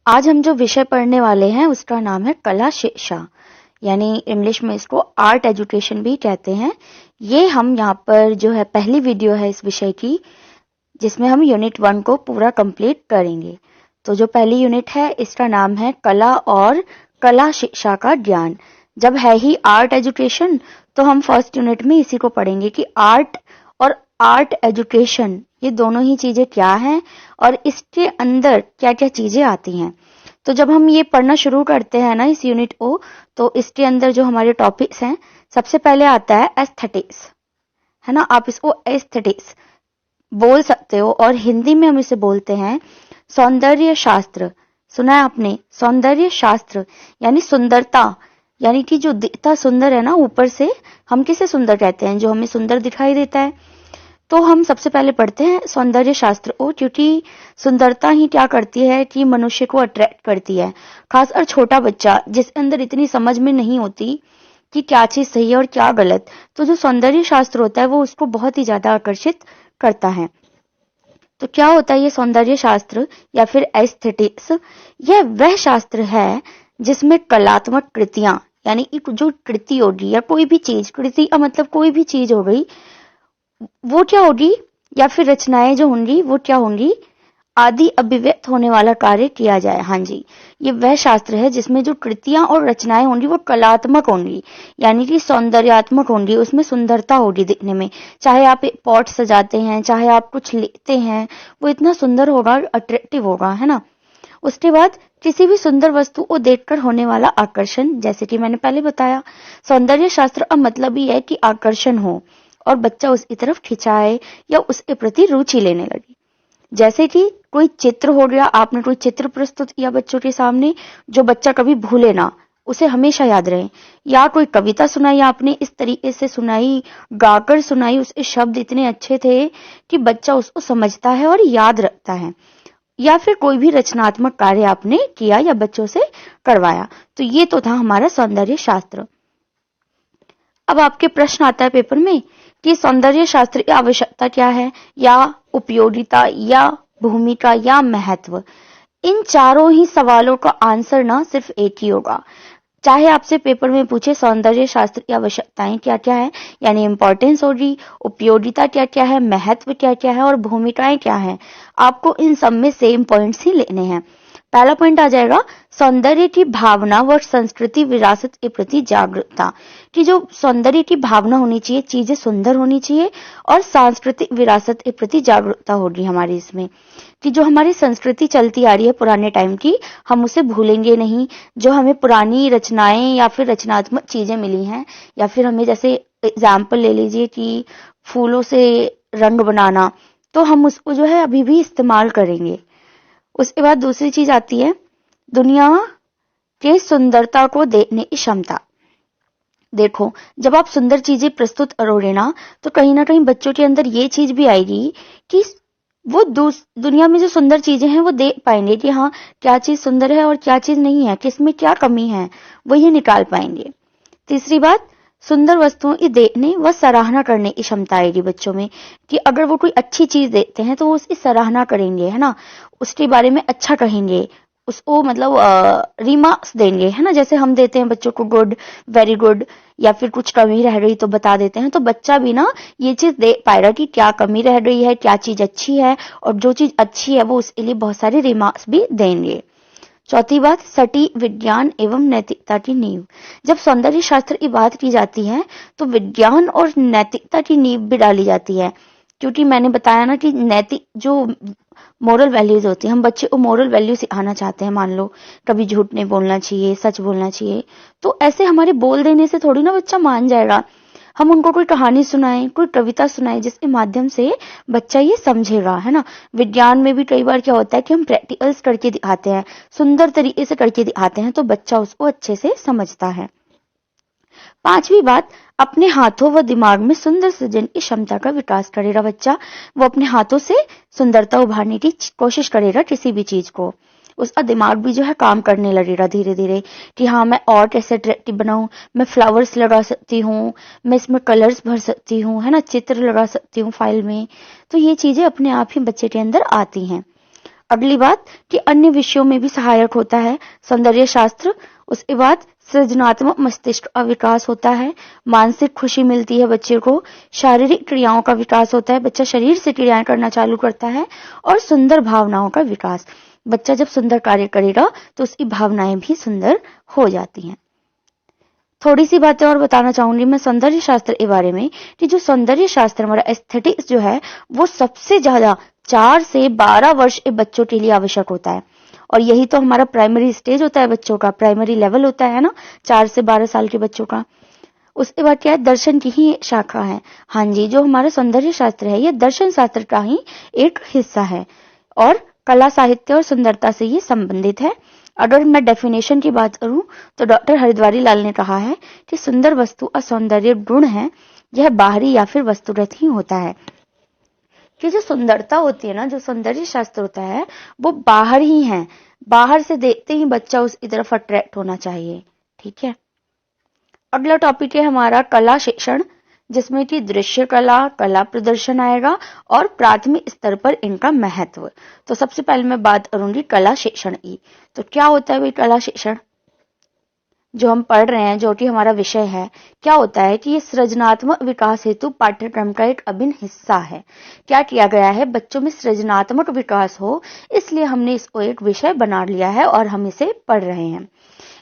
आज हम जो विषय पढ़ने वाले हैं उसका नाम है कला शिक्षा, यानी इंग्लिश में इसको आर्ट एजुकेशन भी कहते हैं। ये हम यहाँ पर जो है पहली वीडियो है इस विषय की, जिसमें हम यूनिट 1 को पूरा कंप्लीट करेंगे। तो जो पहली यूनिट है इसका नाम है कला और कला शिक्षा का ज्ञान। जब है ही आर्ट एजुकेशन तो हम फर्स्ट यूनिट में इसी को पढ़ेंगे कि आर्ट और आर्ट एजुकेशन ये दोनों ही चीजें क्या हैं और इसके अंदर क्या क्या चीजें आती हैं। तो जब हम ये पढ़ना शुरू करते हैं ना इस यूनिट को, तो इसके अंदर जो हमारे टॉपिक्स हैं, सबसे पहले आता है एस्थेटिक्स, है ना। आप इसको एस्थेटिक्स बोल सकते हो और हिंदी में हम इसे बोलते हैं सौंदर्य शास्त्र। सुना है आपने, सौंदर्य शास्त्र यानी सुंदरता, यानी कि जो दिखता सुंदर है ना ऊपर से, हम किसे सुंदर कहते हैं, जो हमें सुंदर दिखाई देता है। तो हम सबसे पहले पढ़ते हैं सौंदर्य शास्त्र को, क्योंकि सुंदरता ही क्या करती है कि मनुष्य को अट्रैक्ट करती है। खासकर छोटा बच्चा जिसके अंदर इतनी समझ में नहीं होती कि क्या चीज सही है और क्या गलत, तो जो सौंदर्य शास्त्र होता है वो उसको बहुत ही ज्यादा आकर्षित करता है। तो क्या होता है ये सौंदर्य शास्त्र या फिर एस्थेटिक्स? यह वह शास्त्र है जिसमें कलात्मक कृतियां, यानी जो कृति होगी या कोई भी चीज, कृति का मतलब कोई भी चीज हो गई, वो क्या होगी, या फिर रचनाएं जो होंगी वो क्या होंगी, आदि अभिव्यक्त होने वाला कार्य किया जाए। हाँ जी, ये वह शास्त्र है जिसमें जो कृतियां और रचनाएं होंगी वो कलात्मक होंगी, यानी कि सौंदर्यात्मक होंगी, उसमें सुंदरता होगी दिखने में। चाहे आप एक पॉट सजाते हैं, चाहे आप कुछ लिखते हैं, वो इतना सुंदर होगा, अट्रैक्टिव होगा, है ना। उसके बाद किसी भी सुंदर वस्तु को देखकर होने वाला आकर्षण, जैसे कि मैंने पहले बताया, सौंदर्य शास्त्र का मतलब ही है कि आकर्षण हो और बच्चा उसकी तरफ खिंचाए या उसके प्रति रुचि लेने लगे। जैसे कि कोई चित्र हो गया, आपने कोई चित्र प्रस्तुत किया बच्चों के सामने, जो बच्चा कभी भूले ना, उसे हमेशा याद रहे। या कोई कविता सुनाई आपने, इस तरीके से सुनाई, गाकर सुनाई, उसके शब्द इतने अच्छे थे कि बच्चा उसको समझता है और याद रखता है। या फिर कोई भी रचनात्मक कार्य आपने किया या बच्चों से करवाया। तो ये तो था हमारा सौंदर्य शास्त्र। अब आपके प्रश्न आता है पेपर में कि सौंदर्य शास्त्र की आवश्यकता क्या है, या उपयोगिता, या भूमिका, या महत्व। इन चारों ही सवालों का आंसर ना सिर्फ एक ही होगा। चाहे आपसे पेपर में पूछे सौंदर्य शास्त्र की आवश्यकताएं क्या क्या है, यानी इंपॉर्टेंस होगी, उपयोगिता क्या क्या है, महत्व क्या क्या है और भूमिकाएं क्या है, आपको इन सब में सेम पॉइंट्स ही लेने हैं। पहला पॉइंट आ जाएगा सौंदर्य की भावना व संस्कृति विरासत के प्रति जागरूकता, कि जो सौंदर्य की भावना होनी चाहिए, चीजें सुंदर होनी चाहिए, और सांस्कृतिक विरासत के प्रति जागरूकता होगी हमारी इसमें, कि जो हमारी संस्कृति चलती आ रही है पुराने टाइम की, हम उसे भूलेंगे नहीं। जो हमें पुरानी रचनाएं या फिर रचनात्मक चीजें मिली हैं, या फिर हमें जैसे एग्जाम्पल ले लीजिए कि फूलों से रंग बनाना, तो हम उसको जो है अभी भी इस्तेमाल करेंगे। उसके बाद दूसरी चीज आती है दुनिया के सुंदरता को देखने की क्षमता। देखो, जब आप सुंदर चीजें प्रस्तुत करोगे ना, तो कहीं ना कहीं बच्चों के अंदर ये चीज भी आएगी कि वो दुनिया में जो सुंदर चीजें हैं वो देख पाएंगे कि हाँ, क्या चीज सुंदर है और क्या चीज नहीं है, किसमें क्या कमी है, वो ये निकाल पाएंगे। तीसरी बात, सुंदर वस्तुओं की देखने व सराहना करने की क्षमता आएगी बच्चों में, कि अगर वो कोई अच्छी चीज देखते हैं तो वो उसकी सराहना करेंगे, है ना, उसके बारे में अच्छा कहेंगे, उसको मतलब रिमार्क्स देंगे, है ना, जैसे हम देते हैं बच्चों को गुड, वेरी गुड, या फिर कुछ कमी रह गई तो बता देते हैं। तो बच्चा भी ना ये चीज देख पाएगा कि क्या कमी रह गई है, क्या चीज अच्छी है, और जो चीज अच्छी है वो उसके लिए बहुत सारे रिमार्क्स भी देंगे। चौथी बात, सटीक विज्ञान एवं नैतिकता की नींव। जब सौंदर्य शास्त्र की बात की जाती है तो विज्ञान और नैतिकता की नींव भी डाली जाती है, क्योंकि मैंने बताया ना कि नैतिक जो मोरल वैल्यूज होती है, हम बच्चे को मोरल वैल्यू सिखाना चाहते हैं। मान लो कभी झूठ नहीं बोलना चाहिए, सच बोलना चाहिए, तो ऐसे हमारे बोल देने से थोड़ी ना बच्चा मान जाएगा। हम उनको कोई कहानी सुनाएं, कोई कविता सुनाएं, जिसके माध्यम से बच्चा ये समझेगा, है ना। विज्ञान में भी कई बार क्या होता है कि हम प्रैक्टिकल्स करके दिखाते हैं, सुंदर तरीके से करके दिखाते हैं, तो बच्चा उसको अच्छे से समझता है। पांचवी बात, अपने हाथों व दिमाग में सुंदर सृजन की क्षमता का विकास करेगा बच्चा। वो अपने हाथों से सुंदरता उभारने की कोशिश करेगा किसी भी चीज को। उसका दिमाग भी जो है काम करने लगेगा धीरे धीरे, कि हाँ, मैं और कैसे अट्रैक्टिव बनाऊं, मैं फ्लावर्स लगा सकती हूँ, मैं इसमें कलर्स भर सकती हूँ, है ना, चित्र लगा सकती हूँ फाइल में। तो ये चीजें अपने आप ही बच्चे के अंदर आती हैं। अगली बात कि अन्य विषयों में भी सहायक होता है सौंदर्य शास्त्र। उसके बाद सृजनात्मक मस्तिष्क का विकास होता है, मानसिक खुशी मिलती है बच्चे को, शारीरिक क्रियाओं का विकास होता है, बच्चा शरीर से क्रियाएं करना चालू करता है, और सुंदर भावनाओं का विकास। बच्चा जब सुंदर कार्य करेगा तो उसकी भावनाएं भी सुंदर हो जाती हैं। थोड़ी सी बातें और बताना चाहूंगी मैं सौंदर्य शास्त्र के बारे में कि जो सौंदर्य शास्त्र हमारा एस्थेटिक्स जो है वो सबसे ज्यादा 4 से 12 वर्ष के बच्चों के लिए आवश्यक होता है, और यही तो हमारा प्राइमरी स्टेज होता है बच्चों का, प्राइमरी लेवल होता है ना 4 से 12 साल के बच्चों का। उसके बाद क्या है, दर्शन की ही शाखा है। हाँ जी, जो हमारा सौंदर्य शास्त्र है ये दर्शन शास्त्र का ही एक हिस्सा है, और कला साहित्य और सुंदरता से ये संबंधित है। अगर मैं डेफिनेशन की बात करूं तो डॉक्टर हरिद्वारी लाल ने कहा है कि सुंदर वस्तु और सौंदर्य गुण है, यह बाहरी या फिर वस्तुगत ही होता है। कि जो सुंदरता होती है ना, जो सौंदर्य शास्त्र होता है वो बाहर ही है, बाहर से देखते ही बच्चा उसकी तरफ अट्रैक्ट होना चाहिए। ठीक है, अगला टॉपिक है हमारा कला शिक्षण, जिसमें कि दृश्य कला, कला प्रदर्शन आएगा और प्राथमिक स्तर पर इनका महत्व। तो सबसे पहले मैं बात करूंगी कला शिक्षण की। तो क्या होता है भाई कला शिक्षण? जो हम पढ़ रहे हैं, जो कि हमारा विषय है, क्या होता है कि ये सृजनात्मक विकास हेतु पाठ्यक्रम का एक अभिन्न हिस्सा है। क्या किया गया है, बच्चों में सृजनात्मक विकास हो, इसलिए हमने इसको एक विषय बना लिया है और हम इसे पढ़ रहे हैं।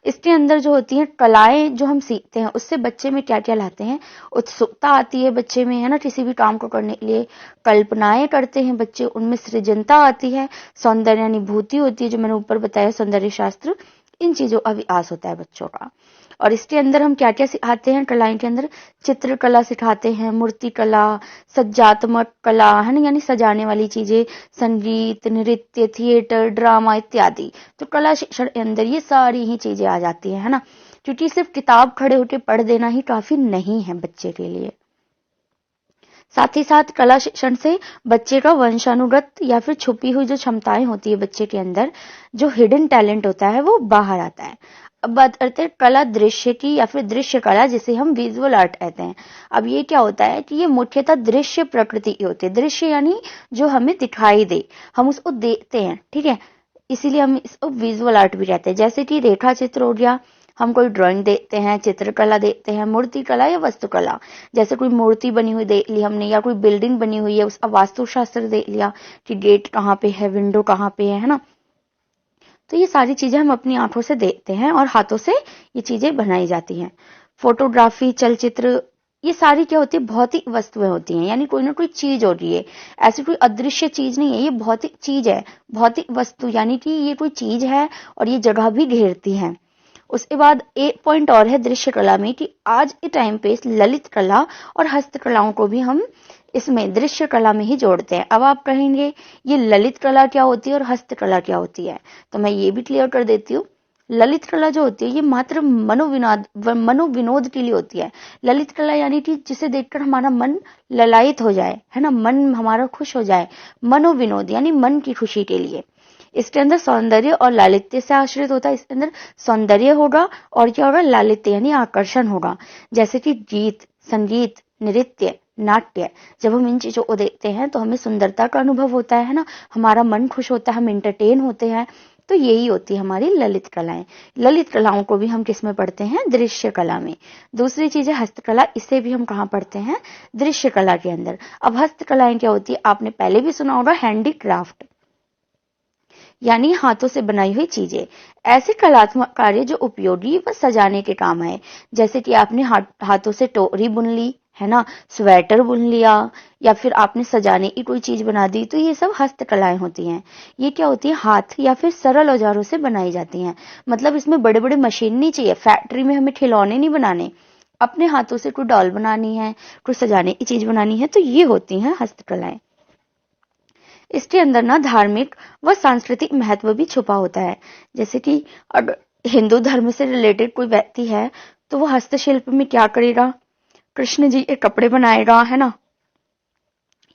इसके अंदर जो होती हैं कलाएं जो हम सीखते हैं उससे बच्चे में क्या क्या लाते हैं, उत्सुकता आती है बच्चे में, है ना, किसी भी काम को करने के लिए। कल्पनाएं करते हैं बच्चे, उनमें सृजनता आती है, सौंदर्य अनुभूति होती है, जो मैंने ऊपर बताया सौंदर्य शास्त्र, इन चीजों का विकास होता है बच्चों का। और इसके अंदर हम क्या क्या सिखाते हैं, कलाएं के अंदर चित्रकला सिखाते हैं, मूर्ति कला, सज्जात्मक कला, है ना, यानी सजाने वाली चीजें, संगीत, नृत्य, थिएटर, ड्रामा इत्यादि। तो कला शिक्षण के अंदर ये सारी ही चीजें आ जाती है ना, क्योंकि सिर्फ किताब खड़े होकर पढ़ देना ही काफी नहीं है बच्चे के लिए। साथ ही साथ कला शिक्षण से बच्चे का वंशानुगत या फिर छुपी हुई जो क्षमताएं होती है बच्चे के अंदर, जो हिडन टैलेंट होता है वो बाहर आता है। अब बात करते हैं कला दृश्य की या फिर दृश्य कला, जिसे हम विजुअल आर्ट कहते हैं। अब ये क्या होता है कि ये मुख्यतः दृश्य प्रकृति की होती है। दृश्य यानी जो हमें दिखाई दे, हम उसको देखते हैं, ठीक है, इसीलिए हम इसको विजुअल आर्ट भी कहते हैं। जैसे कि रेखा चित्र हो गया, हम कोई ड्राइंग देखते हैं, चित्रकला देखते हैं, मूर्ति कला या वास्तुकला, जैसे कोई मूर्ति बनी हुई देख ली हमने, या कोई बिल्डिंग बनी हुई है उसका वास्तुशास्त्र देख लिया कि गेट कहाँ पे है, विंडो कहाँ पे है ना। तो ये सारी चीजें हम अपनी आंखों से देखते हैं और हाथों से ये चीजें बनाई जाती हैं। फोटोग्राफी, चलचित्र, ये सारी क्या होती है, भौतिक वस्तुएं होती हैं, यानी कोई ना कोई चीज हो रही है, ऐसी कोई अदृश्य चीज नहीं है, ये भौतिक चीज है, भौतिक वस्तु, यानी कि ये कोई चीज है और ये जगह भी घेरती है। उसके बाद एक पॉइंट और है दृश्य कला में कि आज के टाइम पे ललित कला और हस्तकलाओं को भी हम इसमें दृश्य कला में ही जोड़ते हैं। अब आप कहेंगे ये ललित कला क्या होती है और हस्तकला क्या होती है, तो मैं ये भी क्लियर कर देती हूँ। ललित कला जो होती है ये मात्र मनोविनोद के लिए होती है। ललित कला यानी कि जिसे देखकर हमारा मन ललायित हो जाए, है ना, मन हमारा खुश हो जाए। मनोविनोद यानी मन की खुशी के लिए। इसके अंदर सौंदर्य और लालित्य से आश्रित होता है। इसके अंदर सौंदर्य होगा और क्या होगा, लालित्य यानी आकर्षण होगा। जैसे कि गीत, संगीत, नृत्य, नाट्य, जब हम इन चीजों को देखते हैं तो हमें सुंदरता का अनुभव होता है ना, हमारा मन खुश होता है, हम एंटरटेन होते हैं। तो यही होती है हमारी ललित कलाएं। ललित कलाओं को भी हम किस में पढ़ते हैं, दृश्य कला में। दूसरी चीज है हस्तकला, इसे भी हम कहाँ पढ़ते हैं, दृश्य कला के अंदर। अब हस्तकलाएं क्या होती है, आपने पहले भी सुना होगा, हैंडीक्राफ्ट, यानी हाथों से बनाई हुई चीजें। ऐसे कलात्मक कार्य जो उपयोगी व सजाने के काम आए, जैसे कि आपने हाथों से टोकरी बुन ली, है ना, स्वेटर बुन लिया, या फिर आपने सजाने की कोई चीज बना दी, तो ये सब हस्तकलाएं होती हैं। ये क्या होती है, हाथ या फिर सरल औजारों से बनाई जाती हैं। मतलब इसमें बड़े बड़े मशीन नहीं चाहिए, फैक्ट्री में हमें खिलौने नहीं बनाने, अपने हाथों से कोई डॉल बनानी है, कोई सजाने की चीज बनानी है, तो ये होती हैं हस्तकलाएं। इसके अंदर ना धार्मिक व सांस्कृतिक महत्व भी छुपा होता है। जैसे कि अगर हिंदू धर्म से रिलेटेड कोई व्यक्ति है तो वो हस्तशिल्प में क्या करेगा, कृष्ण जी के कपड़े बनाएगा, है ना,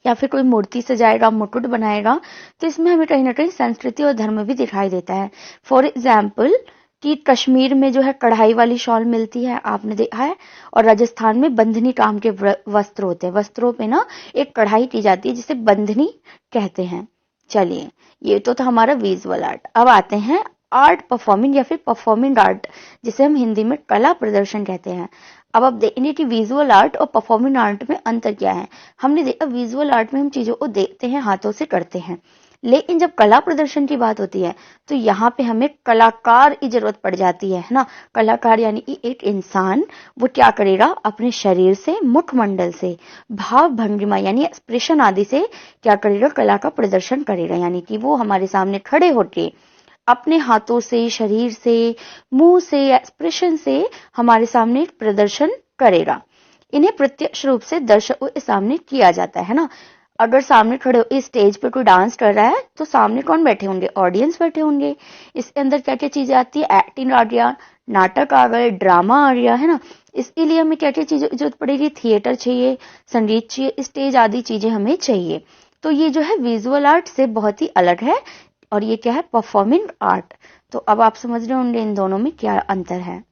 या फिर कोई मूर्ति सजाएगा, मुकुट बनाएगा। तो इसमें हमें कहीं ना कहीं संस्कृति और धर्म भी दिखाई देता है। फॉर एग्जाम्पल कि कश्मीर में जो है कढ़ाई वाली शॉल मिलती है, आपने देखा है, और राजस्थान में बंधनी काम के वस्त्र होते हैं। वस्त्रों पे ना एक कढ़ाई की जाती है जिसे बंधनी कहते हैं। चलिए, ये तो था हमारा विजुअल आर्ट। अब आते हैं आर्ट परफॉर्मिंग या फिर परफॉर्मिंग आर्ट, जिसे हम हिंदी में कला प्रदर्शन कहते हैं। अब आप देखेंगे कि विजुअल आर्ट और परफॉर्मिंग आर्ट में अंतर क्या है। हमने देखा विजुअल आर्ट में हम चीजों को देखते हैं, हाथों से करते हैं, लेकिन जब कला प्रदर्शन की बात होती है तो यहाँ पे हमें कलाकार की जरूरत पड़ जाती है ना। कलाकार यानी कि एक इंसान, वो क्या करेगा, अपने शरीर से, मुखमंडल से, भाव भंगिमा यानी एक्सप्रेशन आदि से क्या करेगा, कला का प्रदर्शन करेगा। यानी कि वो हमारे सामने खड़े होके अपने हाथों से, शरीर से, मुंह से, एक्सप्रेशन से हमारे सामने प्रदर्शन करेगा। इन्हें प्रत्यक्ष रूप से दर्शकों के सामने किया जाता है ना। अगर सामने खड़े हो, इस स्टेज पे कोई डांस कर रहा है तो सामने कौन बैठे होंगे, ऑडियंस बैठे होंगे। इसके अंदर क्या क्या चीजें आती है, एक्टिंग आ गया, नाटक आ गए, ड्रामा आ गया, है ना। इसके लिए हमें क्या क्या चीजों की जरूरत पड़ेगी, थिएटर चाहिए, संगीत चाहिए, स्टेज आदि चीजें हमें चाहिए। तो ये जो है विजुअल आर्ट से बहुत ही अलग है, और ये क्या है, परफॉर्मिंग आर्ट। तो अब आप समझ रहे होंगे इन दोनों में क्या अंतर है।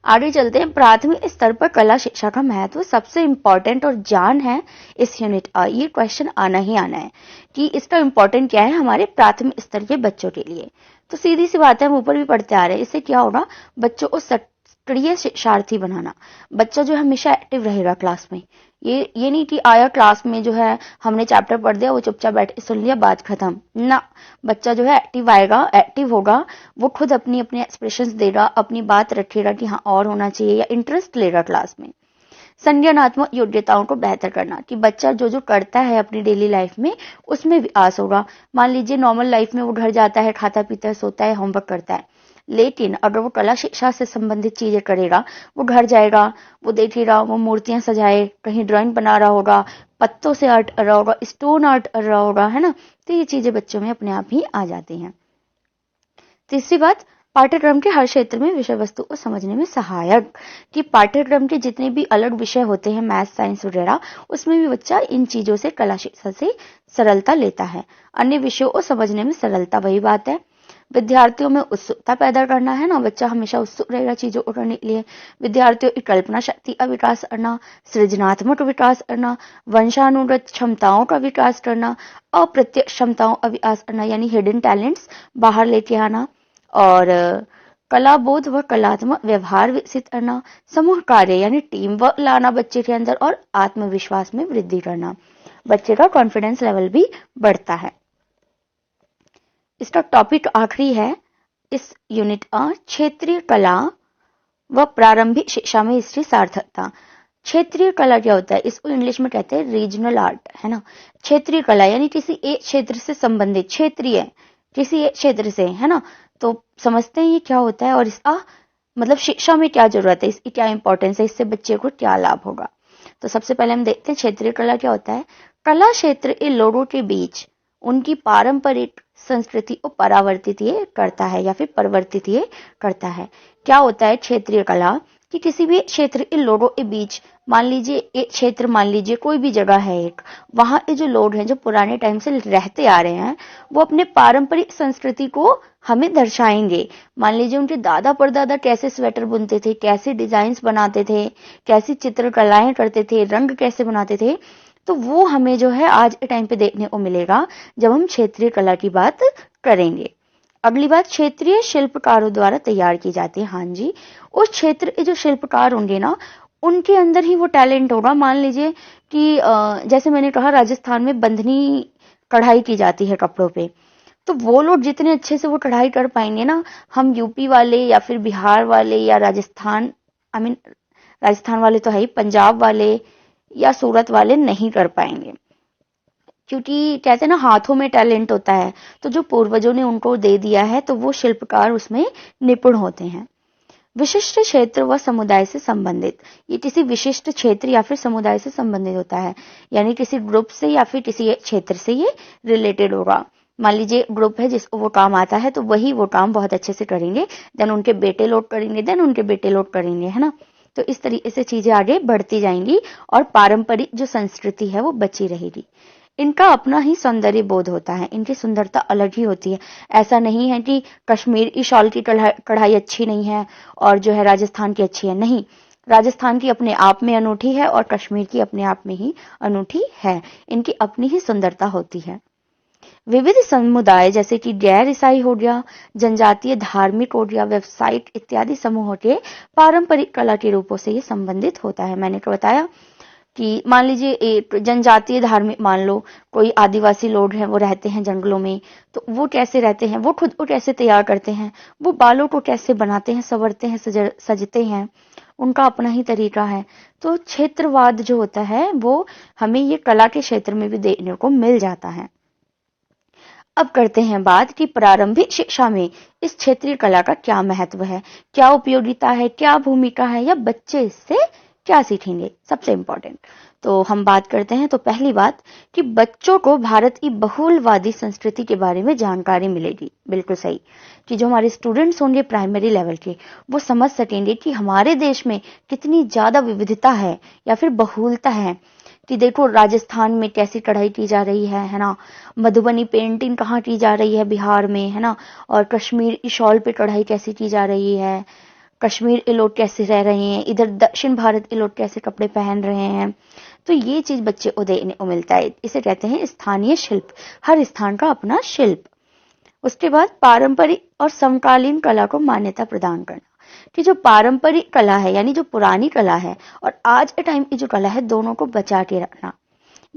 आगे चलते हैं, प्राथमिक स्तर पर कला शिक्षा का महत्व। सबसे इंपॉर्टेंट और जान है इस यूनिट का, ये क्वेश्चन आना ही आना है कि इसका इंपॉर्टेंट क्या है हमारे प्राथमिक स्तर के बच्चों के लिए। तो सीधी सी बात है, हम ऊपर भी पढ़ते आ रहे हैं, इससे क्या होगा, बच्चों को सक्रिय शिक्षार्थी बनाना। बच्चा जो हमेशा एक्टिव रहेगा क्लास में। ये नहीं कि आया क्लास में, जो है हमने चैप्टर पढ़ दिया, वो चुपचाप बैठ के सुन लिया, बात खत्म ना। बच्चा जो है एक्टिव आएगा, एक्टिव होगा, वो खुद अपनी अपने एक्सप्रेशंस देगा, अपनी बात रखेगा कि हाँ और होना चाहिए, या इंटरेस्ट लेगा क्लास में। संज्ञानात्मक योग्यताओं को बेहतर करना, कि बच्चा जो जो करता है अपनी डेली लाइफ में उसमें विकास होगा। मान लीजिए नॉर्मल लाइफ में वो घर जाता है, खाता पीता है, सोता है, होमवर्क करता है, लेकिन अगर वो कला शिक्षा से संबंधित चीजें करेगा, वो घर जाएगा, वो देखेगा, वो मूर्तियां सजाए, कहीं ड्राइंग बना रहा होगा, पत्तों से आर्ट कर रहा होगा, स्टोन आर्ट कर रहा होगा, है ना। तो ये चीजें बच्चों में अपने आप ही आ जाती हैं। तीसरी बात, पाठ्यक्रम के हर क्षेत्र में विषय वस्तु को समझने में सहायक, कि पाठ्यक्रम के जितने भी अलग विषय होते हैं, मैथ, साइंस वगैरह, उसमें भी बच्चा इन चीजों से, कला शिक्षा से सरलता लेता है। अन्य विषयों को समझने में सरलता, वही बात है। विद्यार्थियों में उत्सुकता पैदा करना, है ना, बच्चा हमेशा उत्सुक रहेगा चीजों को करने के लिए। विद्यार्थियों की कल्पना शक्ति का विकास करना, सृजनात्मक विकास करना, वंशानुगत क्षमताओं का विकास करना, अप्रत्यक्ष क्षमताओं का विकास करना, यानी हिडन टैलेंट्स बाहर लेके आना, और कला बोध व कलात्मक व्यवहार विकसित करना, समूह कार्य यानी टीम वर्क लाना बच्चे के अंदर, और आत्मविश्वास में वृद्धि करना। बच्चे का कॉन्फिडेंस लेवल भी बढ़ता है। इसका टॉपिक आखिरी है इस यूनिट का, क्षेत्रीय कला व प्रारंभिक शिक्षा में इसकी सार्थकता। क्षेत्रीय कला क्या होता है, इसको इंग्लिश में कहते हैं रीजनल आर्ट, है ना। क्षेत्रीय कला यानी किसी एक क्षेत्र से संबंधित, क्षेत्रीय किसी एक क्षेत्र से, है ना। तो समझते हैं ये क्या होता है, और इसका मतलब शिक्षा में क्या जरूरत है, इसकी क्या इंपॉर्टेंस है, इससे बच्चे को क्या लाभ होगा। तो सबसे पहले हम देखते हैं क्षेत्रीय कला क्या होता है। कला क्षेत्र के लोगों के बीच उनकी पारंपरिक संस्कृति को परावर्तित ये करता है, या फिर परिवर्तित ये करता है। क्या होता है क्षेत्रीय कला, कि किसी भी क्षेत्र के लोगों के बीच, मान लीजिए एक क्षेत्र, मान लीजिए कोई भी जगह है एक, वहां के जो लोग हैं, जो पुराने टाइम से रहते आ रहे हैं, वो अपने पारंपरिक संस्कृति को हमें दर्शाएंगे। मान लीजिए उनके दादा परदादा कैसे स्वेटर बुनते थे, कैसे डिजाइन्स बनाते थे, कैसी चित्रकलाएं करते थे, रंग कैसे बनाते थे, तो वो हमें जो है आज के टाइम पे देखने को मिलेगा जब हम क्षेत्रीय कला की बात करेंगे। अगली बात, क्षेत्रीय शिल्पकारों द्वारा तैयार की जाती है। हाँ जी, उस क्षेत्र के जो शिल्पकार होंगे ना, उनके अंदर ही वो टैलेंट होगा। मान लीजिए कि जैसे मैंने कहा, राजस्थान में बंधनी कढ़ाई की जाती है कपड़ों पे, तो वो लोग जितने अच्छे से वो कढ़ाई कर पाएंगे ना, हम यूपी वाले या फिर बिहार वाले या राजस्थान, राजस्थान वाले तो है ही, पंजाब वाले या सूरत वाले नहीं कर पाएंगे। क्योंकि कहते हैं ना, हाथों में टैलेंट होता है, तो जो पूर्वजों ने उनको दे दिया है, तो वो शिल्पकार उसमें निपुण होते हैं। विशिष्ट क्षेत्र व समुदाय से संबंधित, ये किसी विशिष्ट क्षेत्र या फिर समुदाय से संबंधित होता है, यानी किसी ग्रुप से या फिर किसी क्षेत्र से ये रिलेटेड होगा। मान लीजिए ग्रुप है जिसको वो काम आता है, तो वही वो काम बहुत अच्छे से करेंगे, देन उनके बेटे लोग करेंगे, देन उनके बेटे लोग करेंगे, है ना। तो इस तरीके से चीजें आगे बढ़ती जाएंगी, और पारंपरिक जो संस्कृति है वो बची रहेगी। इनका अपना ही सौंदर्य बोध होता है, इनकी सुंदरता अलग ही होती है। ऐसा नहीं है कि कश्मीर की शॉल की कढ़ाई अच्छी नहीं है और जो है राजस्थान की अच्छी है, नहीं। राजस्थान की अपने आप में अनूठी है और कश्मीर की अपने आप में ही अनूठी है, इनकी अपनी ही सुंदरता होती है। विविध समुदाय जैसे कि गैर ईसाई हो गया, जनजातीय धार्मिक हो गया, व्यवसायिक इत्यादि समूहों के पारंपरिक कला के रूपों से ये संबंधित होता है। मैंने क्या बताया कि मान लीजिए एक जनजातीय धार्मिक, मान लो कोई आदिवासी लोग हैं, वो रहते हैं जंगलों में, तो वो कैसे रहते हैं, वो खुद को कैसे तैयार करते हैं, वो बालों को कैसे बनाते हैं, संवरते हैं, सजते हैं, उनका अपना ही तरीका है। तो क्षेत्रवाद जो होता है वो हमें ये कला के क्षेत्र में भी देखने को मिल जाता है। अब करते हैं बात कि प्रारंभिक शिक्षा में इस क्षेत्रीय कला का क्या महत्व है, क्या उपयोगिता है, क्या भूमिका है, या बच्चे इससे क्या सीखेंगे, सबसे इंपॉर्टेंट। तो हम बात करते हैं। तो पहली बात कि बच्चों को भारत की बहुलवादी संस्कृति के बारे में जानकारी मिलेगी। बिल्कुल सही, कि जो हमारे स्टूडेंट्स होंगे प्राइमरी लेवल के, वो समझ सकेंगे कि हमारे देश में कितनी ज्यादा विविधता है या फिर बहुलता है। कि देखो राजस्थान में कैसी कढ़ाई की जा रही है ना, मधुबनी पेंटिंग कहाँ की जा रही है, बिहार में, है ना, और कश्मीर की शॉल पे कढ़ाई कैसी की जा रही है, कश्मीर के लोग कैसे रह रहे हैं, इधर दक्षिण भारत के लोग कैसे कपड़े पहन रहे हैं। तो ये चीज बच्चे को देखने को मिलता है। इसे कहते हैं स्थानीय शिल्प, हर स्थान का अपना शिल्प। उसके बाद पारंपरिक और समकालीन कला को मान्यता प्रदान करना, कि जो पारंपरिक कला है यानी जो पुरानी कला है और आज के टाइम की जो कला है, दोनों को बचा के रखना।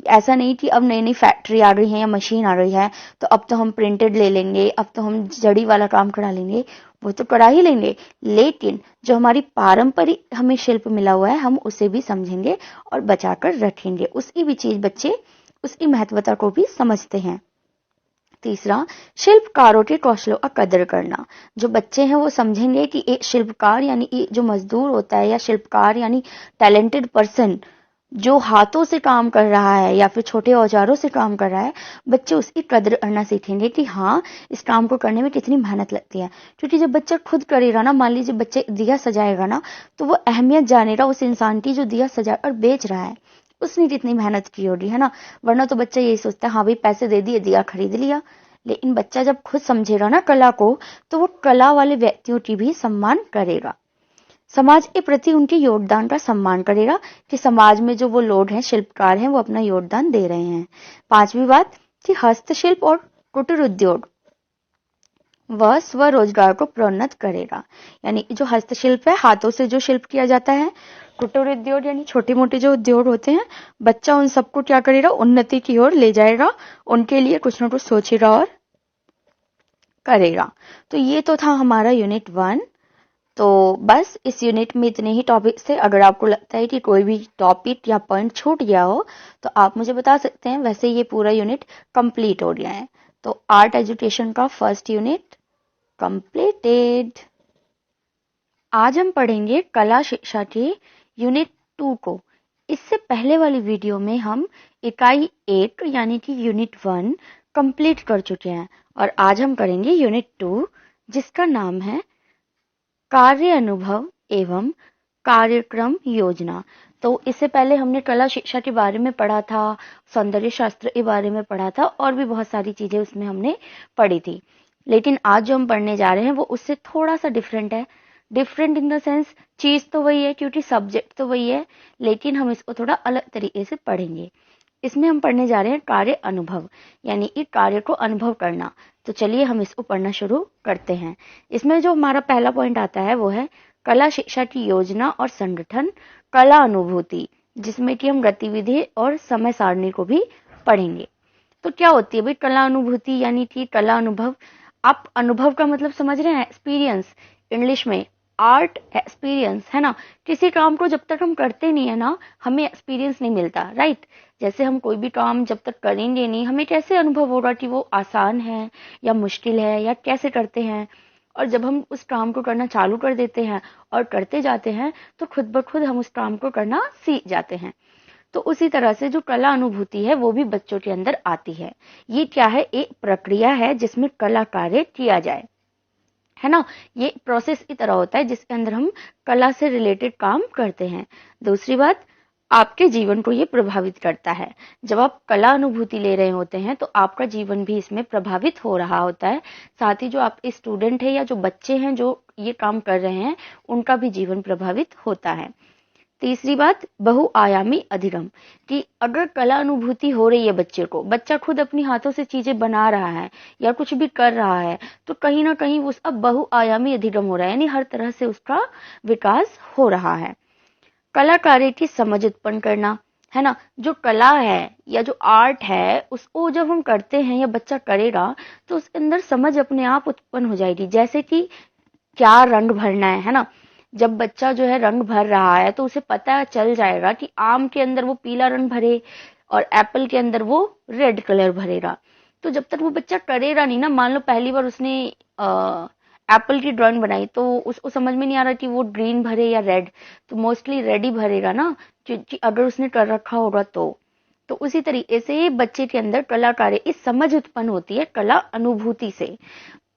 ऐसा नहीं कि अब नई नई फैक्ट्री आ गई है या मशीन आ गई है तो अब तो हम प्रिंटेड ले लेंगे, अब तो हम जड़ी वाला काम करा लेंगे, वो तो करा ही लेंगे, लेकिन जो हमारी पारंपरिक हमें शिल्प मिला हुआ है हम उसे भी समझेंगे और बचाकर रखेंगे। उसकी भी चीज बच्चे उसकी महत्वता को भी समझते हैं। तीसरा, शिल्पकारों के कौशलों का कदर करना। जो बच्चे हैं वो समझेंगे कि एक शिल्पकार यानी जो मजदूर होता है, या शिल्पकार यानी टैलेंटेड पर्सन जो हाथों से काम कर रहा है या फिर छोटे औजारों से काम कर रहा है, बच्चे उसकी कदर करना सीखेंगे कि हाँ इस काम को करने में कितनी मेहनत लगती है। क्योंकि जब बच्चा खुद करेगा ना, मान लीजिए बच्चे दिया सजाएगा ना, तो वो अहमियत जानेगा उस इंसान की जो दिया सजा कर बेच रहा है, उसने कितनी मेहनत की होगी, है ना। वरना तो बच्चा यही सोचता है हाँ भाई पैसे दे दिए, दिया खरीद लिया। लेकिन बच्चा जब खुद समझेगा ना कला को, तो वो कला वाले व्यक्तियों की भी सम्मान करेगा, समाज के प्रति उनके योगदान का सम्मान करेगा कि समाज में जो वो लोग हैं, शिल्पकार हैं, वो अपना योगदान दे रहे हैं। पांचवी बात कि हस्तशिल्प और कुटीर उद्योग वह स्वरोजगार को प्रोन्नत करेगा। यानी जो हस्तशिल्प है, हाथों से जो शिल्प किया जाता है, कुटीर उद्योग यानी छोटे मोटे जो उद्योग होते हैं, बच्चा उन सबको क्या करेगा, उन्नति की ओर ले जाएगा, उनके लिए कुछ ना कुछ सोचेगा और करेगा। तो ये तो था हमारा यूनिट 1। तो बस इस यूनिट में इतने ही टॉपिक से। अगर आपको लगता है कि कोई भी टॉपिक या पॉइंट छूट गया हो तो आप मुझे बता सकते हैं। वैसे ये पूरा यूनिट कंप्लीट हो गया है। तो आर्ट एजुकेशन का फर्स्ट यूनिट कंप्लीटेड। आज हम पढ़ेंगे कला शिक्षा के यूनिट 2 को। इससे पहले वाली वीडियो में हम इकाई 1 यानी कि यूनिट 1 कंप्लीट कर चुके हैं और आज हम करेंगे यूनिट 2 जिसका नाम है कार्य अनुभव एवं कार्यक्रम योजना। तो इससे पहले हमने कला शिक्षा के बारे में पढ़ा था, सौंदर्य शास्त्र के बारे में पढ़ा था और भी बहुत सारी चीजें उसमें हमने पढ़ी थी। लेकिन आज जो हम पढ़ने जा रहे हैं वो उससे थोड़ा सा डिफरेंट है। डिफरेंट इन द सेंस चीज तो वही है क्योंकि सब्जेक्ट तो वही है, लेकिन हम इसको थोड़ा अलग तरीके से पढ़ेंगे। इसमें हम पढ़ने जा रहे हैं कार्य अनुभव, यानी कि कार्य को अनुभव करना। तो चलिए हम इसको पढ़ना शुरू करते हैं। इसमें जो हमारा पहला पॉइंट आता है वो है कला शिक्षा की योजना और संगठन, कला अनुभूति, जिसमें कि हम गतिविधि और समय सारणी को भी पढ़ेंगे। तो क्या होती है भाई कला अनुभूति, यानी कि कला अनुभव। आप अनुभव का मतलब समझ रहे हैं, एक्सपीरियंस, इंग्लिश में आर्ट एक्सपीरियंस, है ना। किसी काम को जब तक हम करते नहीं है ना, हमें एक्सपीरियंस नहीं मिलता, राइट। जैसे हम कोई भी काम जब तक करेंगे नहीं, हमें कैसे अनुभव होगा कि वो आसान है या मुश्किल है या कैसे करते हैं। और जब हम उस काम को करना चालू कर देते हैं और करते जाते हैं तो खुद ब खुद हम उस काम को करना सीख जाते हैं। तो उसी तरह से जो कला अनुभूति है वो भी बच्चों के अंदर आती है। ये क्या है, एक प्रक्रिया है जिसमें कला कार्य किया जाए, है ना। ये प्रोसेस की तरह होता है जिसके अंदर हम कला से रिलेटेड काम करते हैं। दूसरी बात, आपके जीवन को ये प्रभावित करता है। जब आप कला अनुभूति ले रहे होते हैं तो आपका जीवन भी इसमें प्रभावित हो रहा होता है। साथ ही जो आपके स्टूडेंट है या जो बच्चे हैं जो ये काम कर रहे हैं, उनका भी जीवन प्रभावित होता है। तीसरी बात, बहुआयामी अधिगम, कि अगर कला अनुभूति हो रही है बच्चे को, बच्चा खुद अपनी हाथों से चीजें बना रहा है या कुछ भी कर रहा है, तो कहीं ना कहीं उसका बहुआयामी अधिगम हो रहा है, यानी हर तरह से उसका विकास हो रहा है। कला कार्य की समझ उत्पन्न करना, है ना, जो कला है या जो आर्ट है उसको जब हम करते हैं या बच्चा करेगा तो उसके अंदर समझ अपने आप उत्पन्न हो जाएगी। जैसे कि क्या रंग भरना है ना, जब बच्चा जो है रंग भर रहा है तो उसे पता चल जाएगा कि आम के अंदर वो पीला रंग भरे और एप्पल के अंदर वो रेड कलर भरेगा। तो जब तक वो बच्चा करेगा नहीं ना, मान लो पहली बार उसने एप्पल की ड्राइंग बनाई तो उसको समझ में नहीं आ रहा कि वो ग्रीन भरे या रेड, तो मोस्टली रेड ही भरेगा ना, क्योंकि अगर उसने कर रखा होगा तो उसी तरीके से बच्चे के अंदर कला कार्य इस समझ उत्पन्न होती है कला अनुभूति से।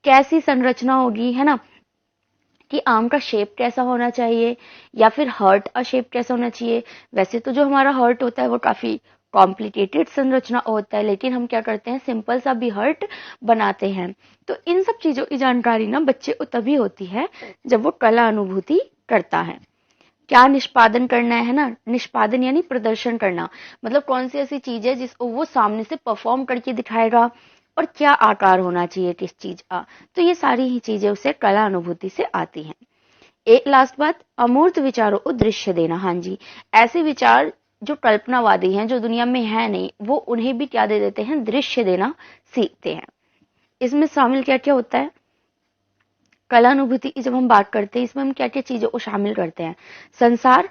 कैसी संरचना होगी, है ना, कि आम का शेप कैसा होना चाहिए या फिर हर्ट का शेप कैसा होना चाहिए। वैसे तो जो हमारा हर्ट होता है वो काफी कॉम्प्लिकेटेड संरचना होता है, लेकिन हम क्या करते हैं, सिंपल सा भी हर्ट बनाते हैं। तो इन सब चीजों की जानकारी ना बच्चे को तभी होती है जब वो कला अनुभूति करता है। क्या निष्पादन करना है ना, निष्पादन यानी प्रदर्शन करना, मतलब कौन सी ऐसी चीज है जिसको वो सामने से परफॉर्म करके दिखाएगा और क्या आकार होना चाहिए किस चीज का। तो ये सारी ही चीजें उसे कला अनुभूति से आती हैं। एक लास्ट बात, अमूर्त विचारों को दृश्य देना। हाँ जी, ऐसे विचार जो कल्पनावादी हैं, जो दुनिया में है नहीं, वो उन्हें भी क्या दे देते हैं, दृश्य देना सीखते हैं। इसमें शामिल क्या क्या होता है, कला अनुभूति की जब हम बात करते हैं इसमें हम क्या क्या चीजों को शामिल करते हैं। संसार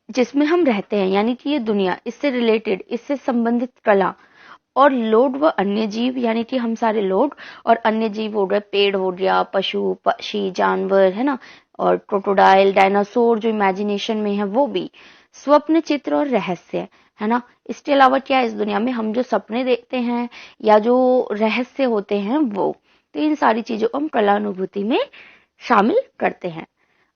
जिसमें हम रहते हैं यानी कि ये दुनिया, इससे रिलेटेड, इससे संबंधित कला, और लोग व अन्य जीव यानी कि हम सारे लोग और अन्य जीव हो गए, पेड़ हो गया, पशु पक्षी जानवर, है ना, और क्रोकोडाइल, डायनासोर जो इमेजिनेशन में है वो भी, स्वप्न चित्र और रहस्य, है ना। इसके अलावा क्या है, इस दुनिया में हम जो सपने देखते हैं या जो रहस्य होते हैं वो, तो इन सारी चीजों को हम कला अनुभूति में शामिल करते हैं।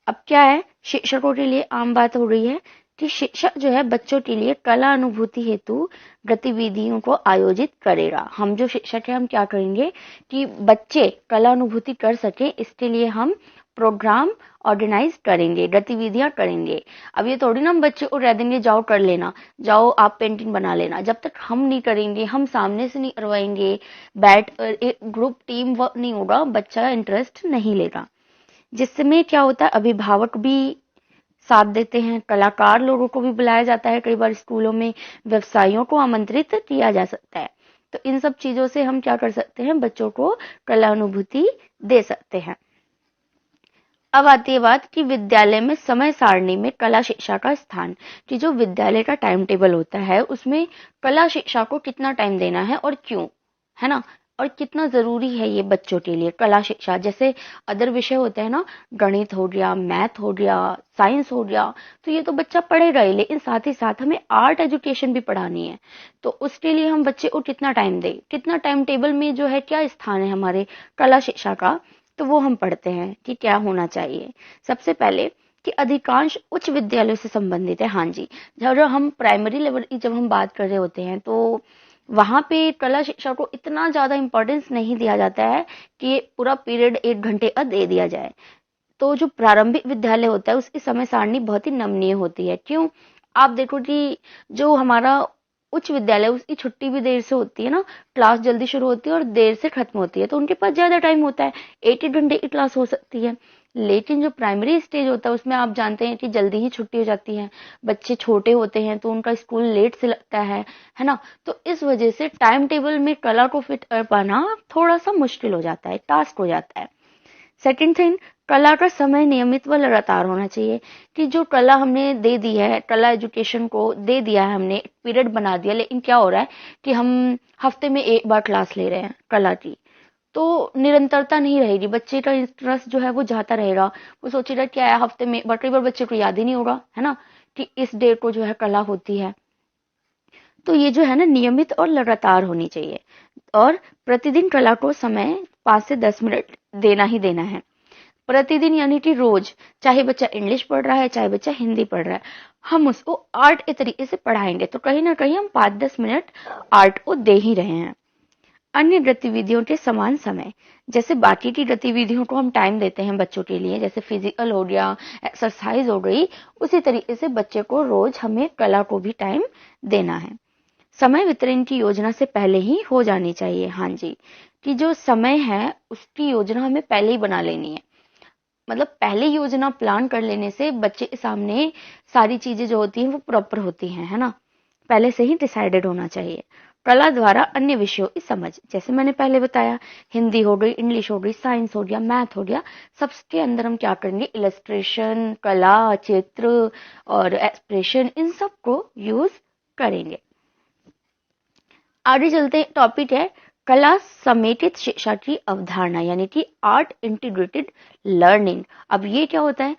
अब क्या है, शिक्षकों के लिए आम बात हो रही है कि शिक्षक जो है बच्चों के लिए कला अनुभूति हेतु गतिविधियों को आयोजित करेगा। हम जो शिक्षक है हम क्या करेंगे कि बच्चे कला अनुभूति कर सके, इसके लिए हम प्रोग्राम ऑर्गेनाइज करेंगे, गतिविधियां करेंगे। अब ये थोड़ी ना हम बच्चे को कह देंगे जाओ कर लेना, जाओ आप पेंटिंग बना लेना। जब तक हम नहीं करेंगे, हम सामने से नहीं करवाएंगे, बैठ एक ग्रुप टीम वर्क नहीं होगा, बच्चा इंटरेस्ट नहीं लेगा। जिसमें क्या होता है, अभिभावक भी साथ देते हैं, कलाकार लोगों को भी बुलाया जाता है, कई बार स्कूलों में व्यवसायियों को आमंत्रित किया जा सकता है। तो इन सब चीजों से हम क्या कर सकते हैं, बच्चों को कला अनुभूति दे सकते हैं। अब आती है बात कि विद्यालय में समय सारणी में कला शिक्षा का स्थान, कि जो विद्यालय का टाइम टेबल होता है उसमें कला शिक्षा को कितना टाइम देना है और क्यों, है ना, और कितना जरूरी है ये बच्चों के लिए कला शिक्षा। जैसे अदर विषय होते हैं ना, गणित हो गया, मैथ हो गया, साइंस हो गया, तो ये तो बच्चा पढ़ेगा ही, लेकिन साथ ही साथ हमें आर्ट एजुकेशन भी पढ़ानी है। तो उसके लिए हम बच्चे को कितना टाइम दें, कितना टाइम टेबल में जो है क्या स्थान है हमारे कला शिक्षा का, तो वो हम पढ़ते हैं कि क्या होना चाहिए। सबसे पहले कि अधिकांश उच्च विद्यालयों से संबंधित है। हाँ जी, जब हम प्राइमरी लेवल की जब हम बात कर रहे होते हैं तो वहां पे कला शिक्षा को इतना ज्यादा इंपॉर्टेंस नहीं दिया जाता है कि पूरा पीरियड 1 घंटे का दे दिया जाए। तो जो प्रारंभिक विद्यालय होता है उसकी समय सारणी बहुत ही नमनीय होती है। क्यों, आप देखो कि जो हमारा उच्च विद्यालय उसकी छुट्टी भी देर से होती है ना, क्लास जल्दी शुरू होती है और देर से खत्म होती है, तो उनके पास ज्यादा टाइम होता है, 1 घंटे की क्लास हो सकती है। लेकिन जो प्राइमरी स्टेज होता है उसमें आप जानते हैं कि जल्दी ही छुट्टी हो जाती है, बच्चे छोटे होते हैं तो उनका स्कूल लेट से लगता है ना। तो इस वजह से टाइम टेबल में कला को फिट कर पाना थोड़ा सा मुश्किल हो जाता है, टास्क हो जाता है। सेकंड थिंग, कला का समय नियमित व लगातार होना चाहिए, कि जो कला हमने दे दी है, कला एजुकेशन को दे दिया है हमने, पीरियड बना दिया, लेकिन क्या हो रहा है कि हम हफ्ते में 1 बार क्लास ले रहे हैं कला की, तो निरंतरता नहीं रहेगी, बच्चे का इंटरेस्ट जो है वो जाता रहेगा, वो सोचेगा क्या है हफ्ते में, कई बार बच्चे को याद ही नहीं होगा, है ना, कि इस डे को जो है कला होती है। तो ये जो है ना नियमित और लगातार होनी चाहिए, और प्रतिदिन कला को समय 5 से 10 मिनट देना ही देना है। प्रतिदिन यानी कि रोज, चाहे बच्चा इंग्लिश पढ़ रहा है चाहे बच्चा हिंदी पढ़ रहा है, हम उसको आर्ट के तरीके से पढ़ाएंगे तो कहीं ना कहीं हम 5-10 मिनट आर्ट को दे ही रहे हैं। अन्य गतिविधियों के समान समय, जैसे बाकी की गतिविधियों को हम टाइम देते हैं बच्चों के लिए, जैसे फिजिकल हो गया, एक्सरसाइज हो गई, उसी तरीके से बच्चे को रोज हमें कला को भी टाइम देना है। समय वितरण की योजना से पहले ही हो जानी चाहिए। हाँ जी, कि जो समय है उसकी योजना हमें पहले ही बना लेनी है। मतलब पहले योजना प्लान कर लेने से बच्चे के सामने सारी चीजें जो होती हैं वो प्रॉपर होती हैं, है ना। पहले से ही डिसाइडेड होना चाहिए। कला द्वारा अन्य विषयों की समझ, जैसे मैंने पहले बताया, हिंदी हो गई, इंग्लिश हो गई, साइंस हो गया, मैथ हो गया, सबके अंदर हम क्या करेंगे, इलस्ट्रेशन, कला, चित्र और एक्सप्रेशन, इन सब को यूज करेंगे। आगे चलते हैं, टॉपिक है कला समेटित शिक्षा की अवधारणा, यानी कि आर्ट इंटीग्रेटेड लर्निंग। अब ये क्या होता है,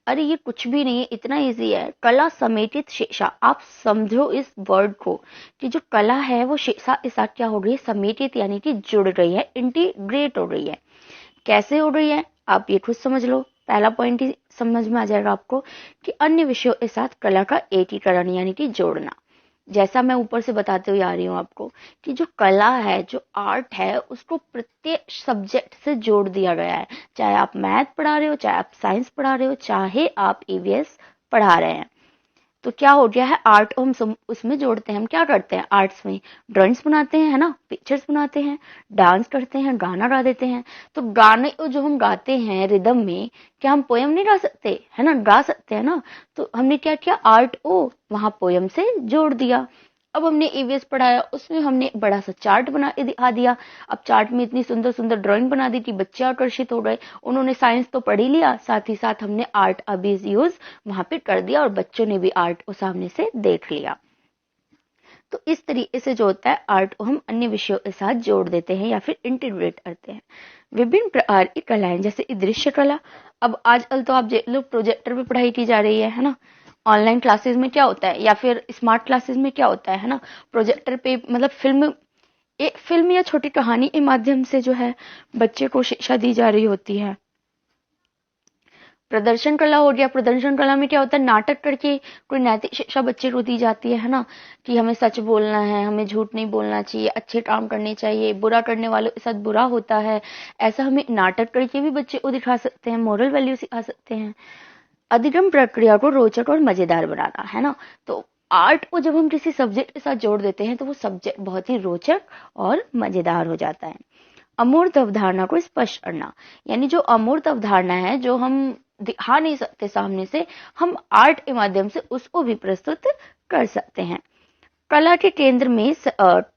अरे ये कुछ भी नहीं है, इतना इजी है। कला समेटित शिक्षा, आप समझो इस वर्ड को कि जो कला है वो शिक्षा के साथ क्या हो रही है, समेटित यानी कि जुड़ रही है, इंटीग्रेट हो रही है। कैसे हो रही है आप ये खुद समझ लो। पहला पॉइंट ही समझ में आ जाएगा आपको कि अन्य विषयों के साथ कला का एकीकरण यानी कि जोड़ना। जैसा मैं ऊपर से बताते हुए आ रही हूँ आपको कि जो कला है, जो आर्ट है, उसको प्रत्येक सब्जेक्ट से जोड़ दिया गया है। चाहे आप मैथ पढ़ा रहे हो, चाहे आप साइंस पढ़ा रहे हो, चाहे आप ईवीएस पढ़ा रहे हैं, तो क्या हो गया है, आर्ट हम उसमें जोड़ते हैं। हम क्या करते हैं आर्ट्स में, ड्राइंग्स बनाते हैं, है ना, पिक्चर्स बनाते हैं, डांस करते हैं, गाना गा देते हैं। तो गाने जो हम गाते हैं रिदम में, क्या हम पोयम नहीं गा सकते, है ना, गा सकते हैं ना। तो हमने क्या किया, आर्ट ओ वहां पोयम से जोड़ दिया। अब हमने ईवीएस पढ़ाया, उसमें हमने बड़ा सा चार्ट बना दिखा दिया। अब चार्ट में इतनी सुंदर सुंदर ड्राइंग बना दी कि बच्चे आकर्षित हो गए। उन्होंने साइंस तो पढ़ ही लिया, साथ ही साथ हमने आर्ट अभी यूज वहां पे कर दिया और बच्चों ने भी आर्ट को सामने से देख लिया। तो इस तरीके से जो होता है, आर्ट को हम अन्य विषयों के साथ जोड़ देते हैं या फिर इंटीग्रेट करते हैं। विभिन्न प्रकार की कलाएं, जैसे दृश्य कला। अब आजकल तो आप लोग प्रोजेक्टर पे पढ़ाई की जा रही है ना। ऑनलाइन क्लासेस में क्या होता है या फिर स्मार्ट क्लासेस में क्या होता है ना, प्रोजेक्टर पे मतलब फिल्म या छोटी कहानी के माध्यम से जो है बच्चे को शिक्षा दी जा रही होती है। प्रदर्शन कला हो गया, प्रदर्शन कला में क्या होता है, नाटक करके कोई नैतिक शिक्षा बच्चे को दी जाती है ना, कि हमें सच बोलना है, हमें झूठ नहीं बोलना चाहिए, अच्छे काम करने चाहिए, बुरा करने वालों के साथ बुरा होता है। ऐसा हमें नाटक करके भी बच्चे को दिखा सकते हैं, मोरल वैल्यू सिखा सकते हैं। अधिगम प्रक्रिया को रोचक और मजेदार बनाना, है ना। तो आर्ट को जब हम किसी सब्जेक्ट के साथ जोड़ देते हैं तो वो सब्जेक्ट बहुत ही रोचक और मजेदार हो जाता है। अमूर्त अवधारणा को स्पष्ट करना, यानी जो अमूर्त अवधारणा है, जो हम दिखा नहीं सकते सामने से, हम आर्ट के माध्यम से उसको भी प्रस्तुत कर सकते हैं। कला के केंद्र में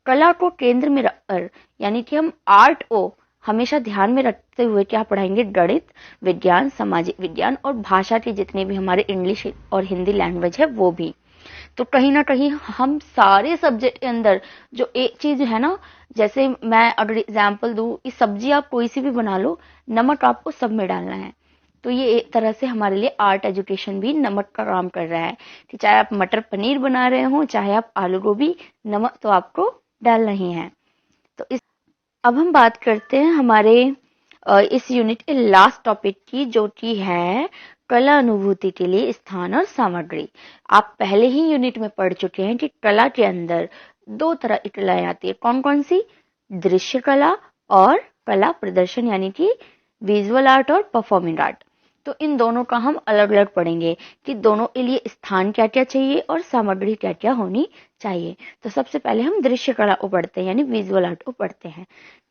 कला को केंद्र में रखकर, यानी कि हम आर्ट को हमेशा ध्यान में रखते हुए क्या पढ़ाएंगे, गणित, विज्ञान, सामाजिक विज्ञान और भाषा के जितने भी हमारे इंग्लिश और हिंदी लैंग्वेज है वो भी। तो कहीं ना कहीं हम सारे सब्जेक्ट के अंदर जो एक चीज है ना, जैसे मैं अगर एग्जाम्पल दूं, इस सब्जी आप कोई सी भी बना लो, नमक आपको सब में डालना है। तो ये एक तरह से हमारे लिए आर्ट एजुकेशन भी नमक का काम कर रहा है, कि चाहे आप मटर पनीर बना रहे हो, चाहे आप आलू गोभी, नमक तो आपको डालना ही है। तो अब हम बात करते हैं हमारे इस यूनिट के लास्ट टॉपिक की, जो कि है कला अनुभूति के लिए स्थान और सामग्री। आप पहले ही यूनिट में पढ़ चुके हैं कि कला के अंदर दो तरह की कलाएं आती है। कौन कौन सी, दृश्य कला और कला प्रदर्शन, यानी कि विजुअल आर्ट और परफॉर्मिंग आर्ट। तो इन दोनों का हम अलग अलग पढ़ेंगे कि दोनों के लिए स्थान क्या क्या चाहिए और सामग्री क्या क्या होनी चाहिए। तो सबसे पहले हम दृश्य कला को पढ़ते हैं, यानी विजुअल आर्ट को पढ़ते हैं,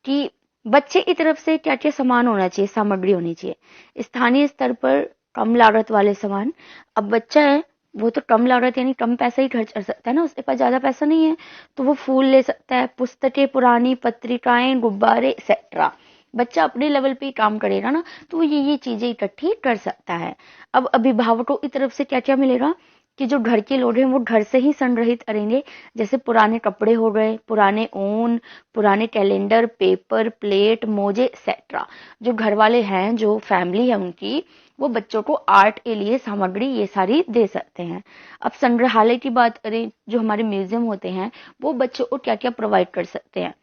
कि बच्चे की तरफ से क्या क्या सामान होना चाहिए, सामग्री होनी चाहिए। स्थानीय स्तर पर कम लागत वाले सामान। अब बच्चा है, वो तो कम लागत यानी कम पैसा ही खर्च कर सकता है ना, उसके पास ज्यादा पैसा नहीं है, तो वो फूल ले सकता है, पुस्तकें, पुरानी पत्रिकाएं, गुब्बारे एक्सेट्रा। बच्चा अपने लेवल पे ही काम करेगा ना, तो वो ये चीजें इकट्ठी कर सकता है। अब अभिभावकों की तरफ से क्या क्या मिलेगा, कि जो घर के लोग हैं वो घर से ही संग्रहित करेंगे, जैसे पुराने कपड़े हो गए, पुराने ऊन, पुराने कैलेंडर, पेपर, प्लेट, मोजे एक्सेट्रा। जो घर वाले हैं, जो फैमिली है उनकी, वो बच्चों को आर्ट के लिए सामग्री ये सारी दे सकते हैं। अब संग्रहालय की बात करें, जो हमारे म्यूजियम होते हैं, वो बच्चों को क्या क्या प्रोवाइड कर सकते हैं,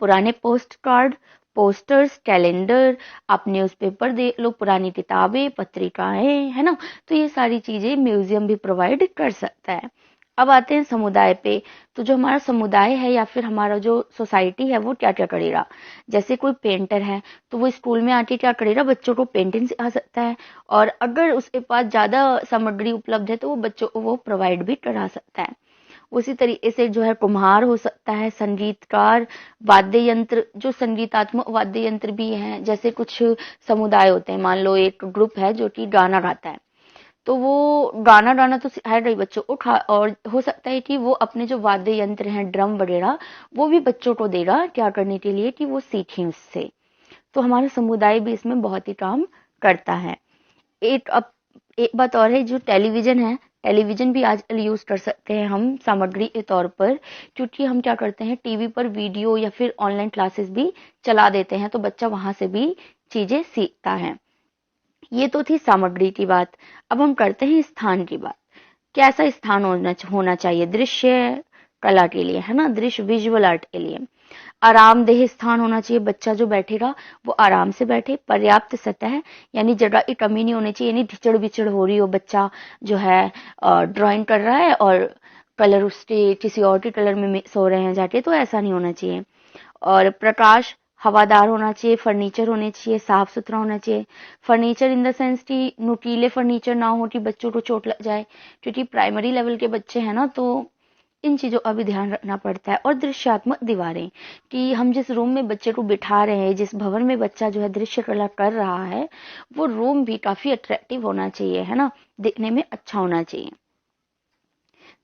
पुराने पोस्ट कार्ड, पोस्टर्स, कैलेंडर, आप न्यूज़पेपर देख लो, पुरानी किताबें, पत्रिकाएं, है ना। तो ये सारी चीजें म्यूजियम भी प्रोवाइड कर सकता है। अब आते हैं समुदाय पे। तो जो हमारा समुदाय है या फिर हमारा जो सोसाइटी है वो क्या क्या करेगा। जैसे कोई पेंटर है तो वो स्कूल में आके क्या करेगा, बच्चों को पेंटिंग सिखा सकता है, और अगर उसके पास ज्यादा सामग्री उपलब्ध है तो वो बच्चों को वो प्रोवाइड भी करा सकता है। उसी तरीके से जो है कुम्हार हो सकता है, संगीतकार, वाद्य यंत्र, जो संगीतात्मक वाद्य यंत्र भी हैं। जैसे कुछ समुदाय होते हैं, मान लो एक ग्रुप है जो कि गाना गाता है, तो वो गाना गाना तो सिखाएगा ही बच्चों को, और हो सकता है कि वो अपने जो वाद्य यंत्र हैं, ड्रम वगैरह, वो भी बच्चों को देगा क्या करने के लिए, कि वो सीखें उससे। तो हमारा समुदाय भी इसमें बहुत ही काम करता है। अब एक बात और है, जो टेलीविजन है, टेलीविजन भी आजकल यूज कर सकते हैं हम सामग्री के तौर पर, क्योंकि हम क्या करते हैं, टीवी पर वीडियो या फिर ऑनलाइन क्लासेस भी चला देते हैं, तो बच्चा वहां से भी चीजें सीखता है। ये तो थी सामग्री की बात। अब हम करते हैं स्थान की बात। कैसा स्थान होना चाहिए दृश्य कला के लिए, है ना, दृश्य विजुअल आर्ट के लिए। आरामदेह स्थान होना चाहिए, बच्चा जो बैठेगा वो आराम से बैठे। पर्याप्त सतह, यानी जगह की कमी नहीं होनी चाहिए, यानी ढिचड़ बिचड़ हो रही हो, बच्चा जो है ड्राइंग कर रहा है और कलर उसके किसी और के कलर में मिक्स हो रहे हैं जाके, तो ऐसा नहीं होना चाहिए। और प्रकाश हवादार होना चाहिए, फर्नीचर होने चाहिए, साफ सुथरा होना चाहिए। फर्नीचर इन द सेंस कि नुकीले फर्नीचर ना हो कि बच्चों को चोट लग जाए, क्योंकि प्राइमरी लेवल के बच्चे हैं ना, तो इन चीजों का भी ध्यान रखना पड़ता है। और दृश्यात्मक दीवारें, कि हम जिस रूम में बच्चे को बिठा रहे हैं, जिस भवन में बच्चा जो है दृश्य कला कर रहा है, वो रूम भी काफी अट्रैक्टिव होना चाहिए, है ना, दिखने में अच्छा होना चाहिए।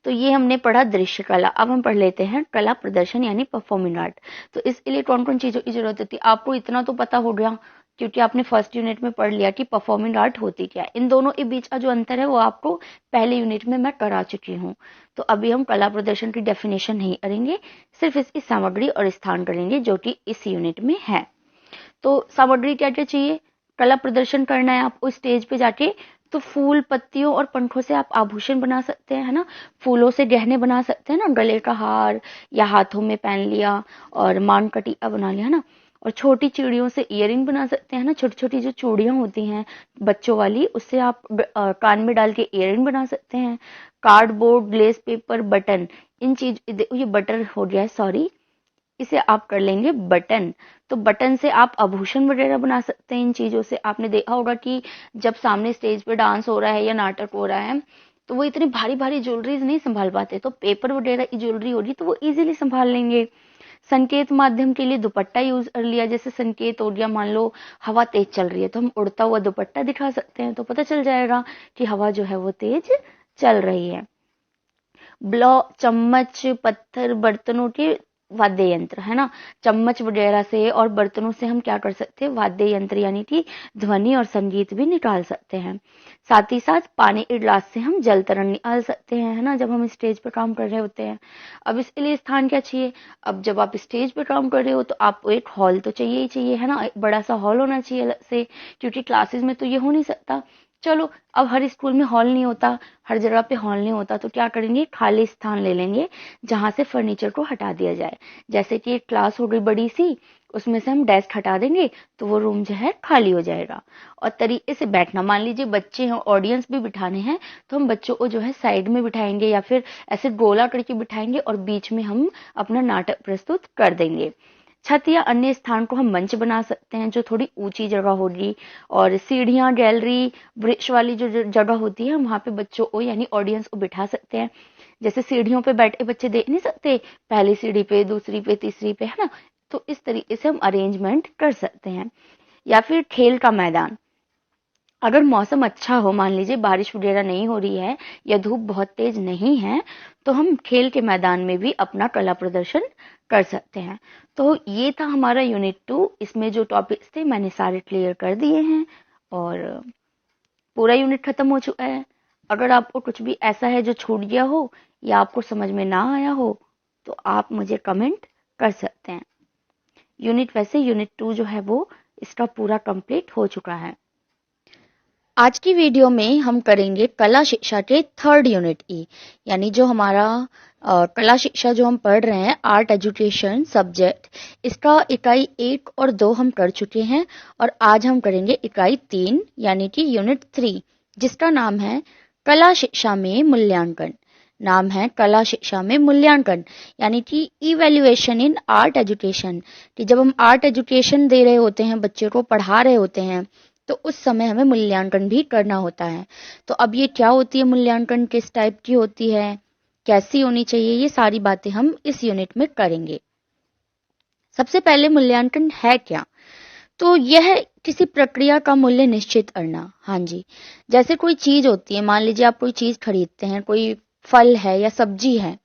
तो ये हमने पढ़ा दृश्य कला। अब हम पढ़ लेते हैं कला प्रदर्शन यानी परफॉर्मिंग आर्ट। तो इसके लिए कौन कौन चीजों की जरूरत होती है, आपको इतना तो पता हो गया, क्योंकि आपने फर्स्ट यूनिट में पढ़ लिया कि परफॉर्मिंग आर्ट होती क्या है। इन दोनों के बीच का जो अंतर है वो आपको पहले यूनिट में मैं करा चुकी हूँ। तो अभी हम कला प्रदर्शन की डेफिनेशन नहीं करेंगे, सिर्फ इसकी सामग्री और स्थान करेंगे, जो कि इस यूनिट में है। तो सामग्री क्या क्या चाहिए, कला प्रदर्शन करना है आपको स्टेज पे जाके, तो फूल, पत्तियों और पंखों से आप आभूषण बना सकते हैं, है ना। फूलों से गहने बना सकते हैं ना, गले का हार या हाथों में पहन लिया, और मान कटिया बना लिया, है ना। और छोटी चूड़ियों से इयरिंग बना सकते हैं ना, छोटी छोटी जो चूड़ियां होती हैं बच्चों वाली, उससे आप कान में डाल के इयरिंग बना सकते हैं। कार्डबोर्ड, ग्लेस पेपर, बटन, इन चीज, ये बटन हो गया है, सॉरी, इसे आप कर लेंगे बटन। तो बटन से आप आभूषण वगैरह बना सकते हैं। इन चीजों से आपने देखा होगा कि जब सामने स्टेज पे डांस हो रहा है या नाटक हो रहा है, तो वो इतनी भारी भारी ज्वेलरीज नहीं संभाल पाते, तो पेपर वगैरह की ज्वेलरी होगी तो वो इजीली संभाल लेंगे। संकेत माध्यम के लिए दुपट्टा यूज कर लिया, जैसे संकेत हो गया, मान लो हवा तेज चल रही है तो हम उड़ता हुआ दुपट्टा दिखा सकते हैं, तो पता चल जाएगा कि हवा जो है वो तेज चल रही है। ब्लॉ चम्मच, पत्थर, बर्तनों के वाद्य यंत्र, है ना, चम्मच वगैरह से और बर्तनों से हम क्या कर सकते हैं, वाद्य यंत्र यानी कि ध्वनि और संगीत भी निकाल सकते हैं। साथ ही साथ पानी के ग्लास से हम जल तरंग निकाल सकते हैं, है ना, जब हम स्टेज पर काम कर रहे होते हैं। अब इसके लिए स्थान क्या चाहिए, अब जब आप स्टेज पर काम कर रहे हो तो आपको एक हॉल तो चाहिए ही चाहिए, है ना, एक बड़ा सा हॉल होना चाहिए अलग से, क्योंकि क्लासेस में तो ये हो नहीं सकता। चलो, अब हर स्कूल में हॉल नहीं होता, हर जगह पे हॉल नहीं होता, तो क्या करेंगे, खाली स्थान ले लेंगे जहां से फर्नीचर को हटा दिया जाए। जैसे कि एक क्लास हो गई बड़ी सी, उसमें से हम डेस्क हटा देंगे तो वो रूम जो है खाली हो जाएगा। और तरीके से बैठना, मान लीजिए बच्चे हैं, ऑडियंस भी बिठाने हैं, तो हम बच्चों को जो है साइड में बिठाएंगे या फिर ऐसे गोला करके बिठाएंगे और बीच में हम अपना नाटक प्रस्तुत कर देंगे। छत या अन्य स्थान को हम मंच बना सकते हैं जो थोड़ी ऊंची जगह होगी, और सीढ़ियां, गैलरी, वृक्ष वाली जो जगह होती है वहां पे बच्चों को यानी ऑडियंस को बिठा सकते हैं। जैसे सीढ़ियों पे बैठे बच्चे देख नहीं सकते, पहली सीढ़ी पे, दूसरी पे, तीसरी पे, है ना, तो इस तरीके से हम अरेंजमेंट कर सकते हैं। या फिर खेल का मैदान, अगर मौसम अच्छा हो, मान लीजिए बारिश वगैरह नहीं हो रही है या धूप बहुत तेज नहीं है, तो हम खेल के मैदान में भी अपना कला प्रदर्शन कर सकते हैं। तो ये था हमारा यूनिट 2। इसमें जो टॉपिक्स थे मैंने सारे क्लियर कर दिए हैं और पूरा यूनिट खत्म हो चुका है। अगर आपको कुछ भी ऐसा है जो छूट गया हो या आपको समझ में ना आया हो तो आप मुझे कमेंट कर सकते हैं। यूनिट 2 जो है वो इसका पूरा कंप्लीट हो चुका है। आज की वीडियो में हम करेंगे कला शिक्षा के 3rd यूनिट की, यानी जो हमारा कला शिक्षा जो हम पढ़ रहे हैं, आर्ट एजुकेशन सब्जेक्ट, इसका इकाई 1 और 2 हम कर चुके हैं और आज हम करेंगे इकाई 3 यानी कि यूनिट 3, जिसका नाम है कला शिक्षा में मूल्यांकन। नाम है कला शिक्षा में मूल्यांकन, यानी कि इवैल्यूएशन इन आर्ट एजुकेशन, कि जब हम आर्ट एजुकेशन दे रहे होते हैं, बच्चे को पढ़ा रहे होते हैं, तो उस समय हमें मूल्यांकन भी करना होता है। तो अब ये क्या होती है मूल्यांकन, किस टाइप की होती है, कैसी होनी चाहिए, ये सारी बातें हम इस यूनिट में करेंगे। सबसे पहले मूल्यांकन है क्या? तो यह किसी प्रक्रिया का मूल्य निश्चित करना। हाँ जी, जैसे कोई चीज होती है, मान लीजिए आप कोई चीज खरीदते हैं, कोई फल है या सब्जी है,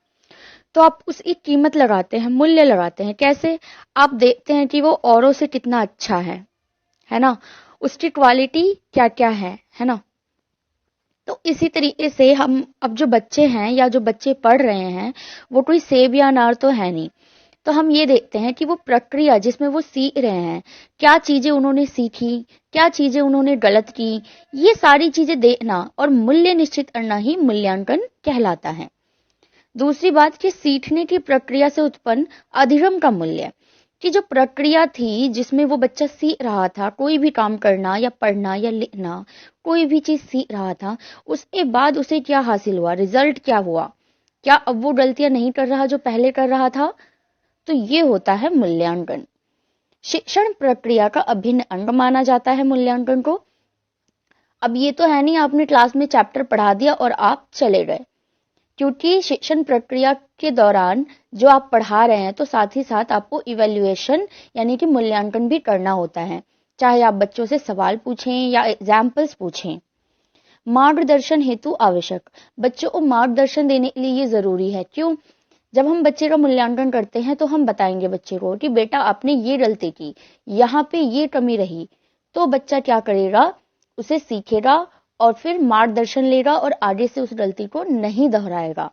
तो आप उसकी कीमत लगाते हैं, मूल्य लगाते हैं। कैसे? आप देखते हैं कि वो औरों से कितना अच्छा है ना, उसकी क्वालिटी क्या क्या है ना। तो इसी तरीके से हम, अब जो बच्चे हैं या जो बच्चे पढ़ रहे हैं, वो कोई सेब या अनार तो है नहीं, तो हम ये देखते हैं कि वो प्रक्रिया जिसमें वो सीख रहे हैं, क्या चीजें उन्होंने सीखी, क्या चीजें उन्होंने गलत की, ये सारी चीजें देखना और मूल्य निश्चित करना ही मूल्यांकन कहलाता है। दूसरी बात कि सीखने की प्रक्रिया से उत्पन्न अधिगम का मूल्य, कि जो प्रक्रिया थी जिसमें वो बच्चा सीख रहा था, कोई भी काम करना या पढ़ना या लिखना, कोई भी चीज सीख रहा था, उसके बाद उसे क्या हासिल हुआ, रिजल्ट क्या हुआ, क्या अब वो गलतियां नहीं कर रहा जो पहले कर रहा था, तो ये होता है मूल्यांकन। शिक्षण प्रक्रिया का अभिन्न अंग माना जाता है मूल्यांकन को। अब ये तो है नहीं आपने क्लास में चैप्टर पढ़ा दिया और आप चले गए, क्योंकि शिक्षण प्रक्रिया के दौरान जो आप पढ़ा रहे हैं, तो साथ ही साथ आपको इवैल्यूएशन यानी कि मूल्यांकन भी करना होता है, चाहे आप बच्चों से सवाल पूछें या एग्जाम्पल्स पूछें। मार्गदर्शन हेतु आवश्यक, बच्चों को मार्गदर्शन देने के लिए ये जरूरी है। क्यों? जब हम बच्चे का मूल्यांकन करते हैं तो हम बताएंगे बच्चे को कि बेटा आपने ये गलती की, यहाँ पे ये कमी रही, तो बच्चा क्या करेगा, उसे सीखेगा और फिर मार्गदर्शन लेगा और आगे से उस गलती को नहीं दोहराएगा।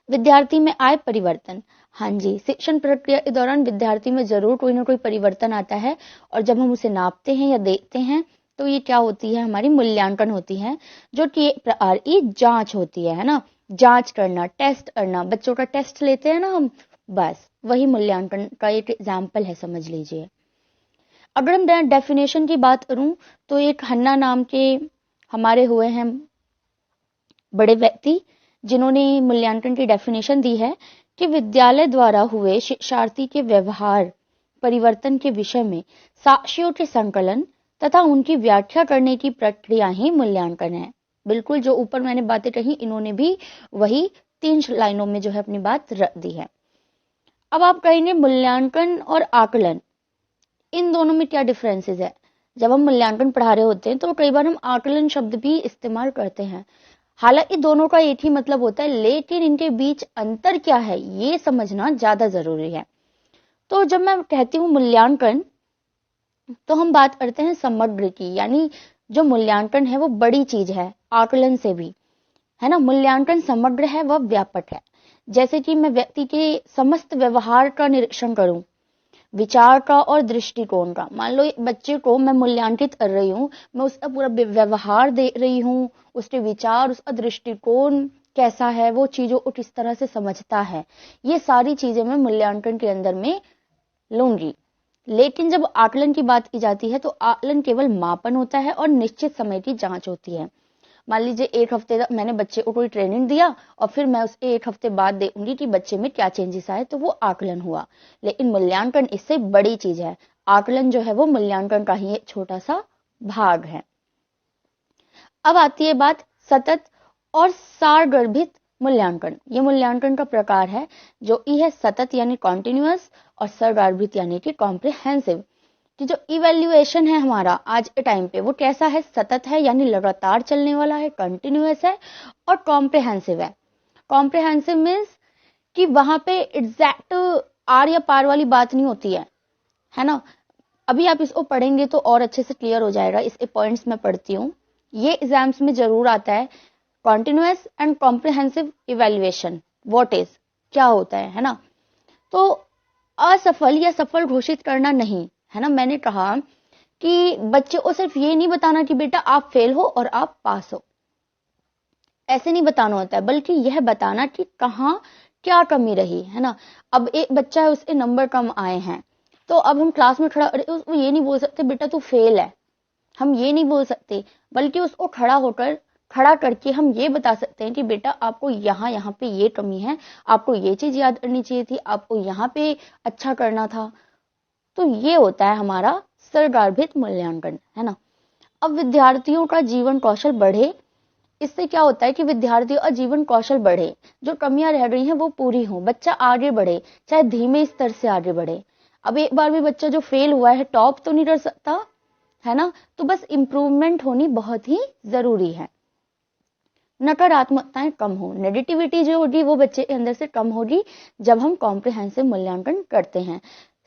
विद्यार्थी में आए परिवर्तन, हाँ जी, शिक्षण प्रक्रिया के दौरान विद्यार्थी में जरूर कोई ना कोई परिवर्तन आता है, और जब हम उसे नापते हैं या देखते हैं, तो ये क्या होती है, हमारी मूल्यांकन होती है, जो कि एक प्रकार की जांच होती है ना, जांच करना, टेस्ट करना, बच्चों का टेस्ट लेते हैं ना हम, बस वही मूल्यांकन का एक एग्जाम्पल है, समझ लीजिए। अगर हम डेफिनेशन की बात करूं, तो एक हन्ना नाम के हमारे हुए हैं बड़े व्यक्ति, जिन्होंने मूल्यांकन की डेफिनेशन दी है कि विद्यालय द्वारा हुए शिक्षार्थी के व्यवहार परिवर्तन के विषय में साक्ष्यों के संकलन तथा उनकी व्याख्या करने की प्रक्रिया ही मूल्यांकन है। बिल्कुल जो ऊपर मैंने बातें कही, इन्होंने भी वही 3 लाइनों में जो है अपनी बात रख दी है। अब आप कहेंगे मूल्यांकन और आकलन, इन दोनों में क्या डिफरेंसेस है? जब हम मूल्यांकन पढ़ा रहे होते हैं तो कई बार हम आकलन शब्द भी इस्तेमाल करते हैं, हालांकि दोनों का एक ही मतलब होता है, लेकिन इनके बीच अंतर क्या है ये समझना ज्यादा जरूरी है। तो जब मैं कहती हूँ मूल्यांकन, तो हम बात करते हैं समग्र की, यानी जो मूल्यांकन है वो बड़ी चीज है आकलन से भी, है ना। मूल्यांकन समग्र है, वह व्यापक है। जैसे कि मैं व्यक्ति के समस्त व्यवहार का निरीक्षण करूं, विचार का और दृष्टिकोण का। मान लो बच्चे को मैं मूल्यांकित कर रही हूँ, मैं उसका पूरा व्यवहार देख रही हूँ, उसके विचार, उसका दृष्टिकोण कैसा है, वो चीजों को किस तरह से समझता है, ये सारी चीजें मैं मूल्यांकन के अंदर में लूंगी। लेकिन जब आकलन की बात की जाती है, तो आकलन केवल मापन होता है और निश्चित समय की जांच होती है। मान लीजिए 1 हफ्ते तक मैंने बच्चे को कोई ट्रेनिंग दिया और फिर मैं उसके 1 हफ्ते बाद देखूंगी कि बच्चे में क्या चेंजेस आए, तो वो आकलन हुआ। लेकिन मूल्यांकन इससे बड़ी चीज है, आकलन जो है वो मूल्यांकन का ही एक छोटा सा भाग है। अब आती है बात सतत और सारगर्भित मूल्यांकन। ये मूल्यांकन का प्रकार है, जो ई है सतत यानी कॉन्टिन्यूअस, और सारगर्भित यानी कि कॉम्प्रिहेंसिव। कि जो इवेल्युएशन है हमारा आज के टाइम पे, वो कैसा है, सतत है यानी लगातार चलने वाला है, कंटिन्यूअस है, और कॉम्प्रिहेंसिव है। कॉम्प्रिहेंसिव मीन्स कि वहां पे एग्जैक्ट आर या पार वाली बात नहीं होती है ना। अभी आप इसको पढ़ेंगे तो और अच्छे से क्लियर हो जाएगा, इसके पॉइंट्स मैं पढ़ती हूँ, ये एग्जाम्स में जरूर आता है। Continuous and comprehensive evaluation what is, क्या होता है ना। तो असफल या सफल घोषित करना नहीं, है ना। मैंने कहा कि बच्चे को सिर्फ ये नहीं बताना कि बेटा आप फेल हो और आप पास हो, ऐसे नहीं बताना होता है, बल्कि यह बताना कि कहाँ क्या कमी रही, है ना। अब एक बच्चा है, उसके नंबर कम आए हैं, तो अब हम क्लास में खड़ा, उसको ये नहीं बोल सकते बेटा तू फेल है, हम ये नहीं बोल सकते, बल्कि उसको खड़ा होकर खड़ा करके हम ये बता सकते हैं कि बेटा आपको यहाँ पे ये कमी है, आपको ये चीज याद करनी चाहिए थी, आपको यहाँ पे अच्छा करना था। तो ये होता है हमारा सरगार्भित मूल्यांकन, है ना। अब विद्यार्थियों का जीवन कौशल बढ़े, इससे क्या होता है कि विद्यार्थियों का जीवन कौशल बढ़े, जो कमियां रह गई हैं वो पूरी हों, बच्चा आगे बढ़े, चाहे धीमे स्तर से आगे बढ़े। अब एक बार भी बच्चा जो फेल हुआ है टॉप तो नहीं कर सकता, है ना, तो बस इम्प्रूवमेंट होनी बहुत ही जरूरी है। नकारात्मकताएं कम हो, नेगेटिविटी जो होगी वो बच्चे के अंदर से कम होगी जब हम कॉम्प्रिहेंसिव मूल्यांकन करते हैं।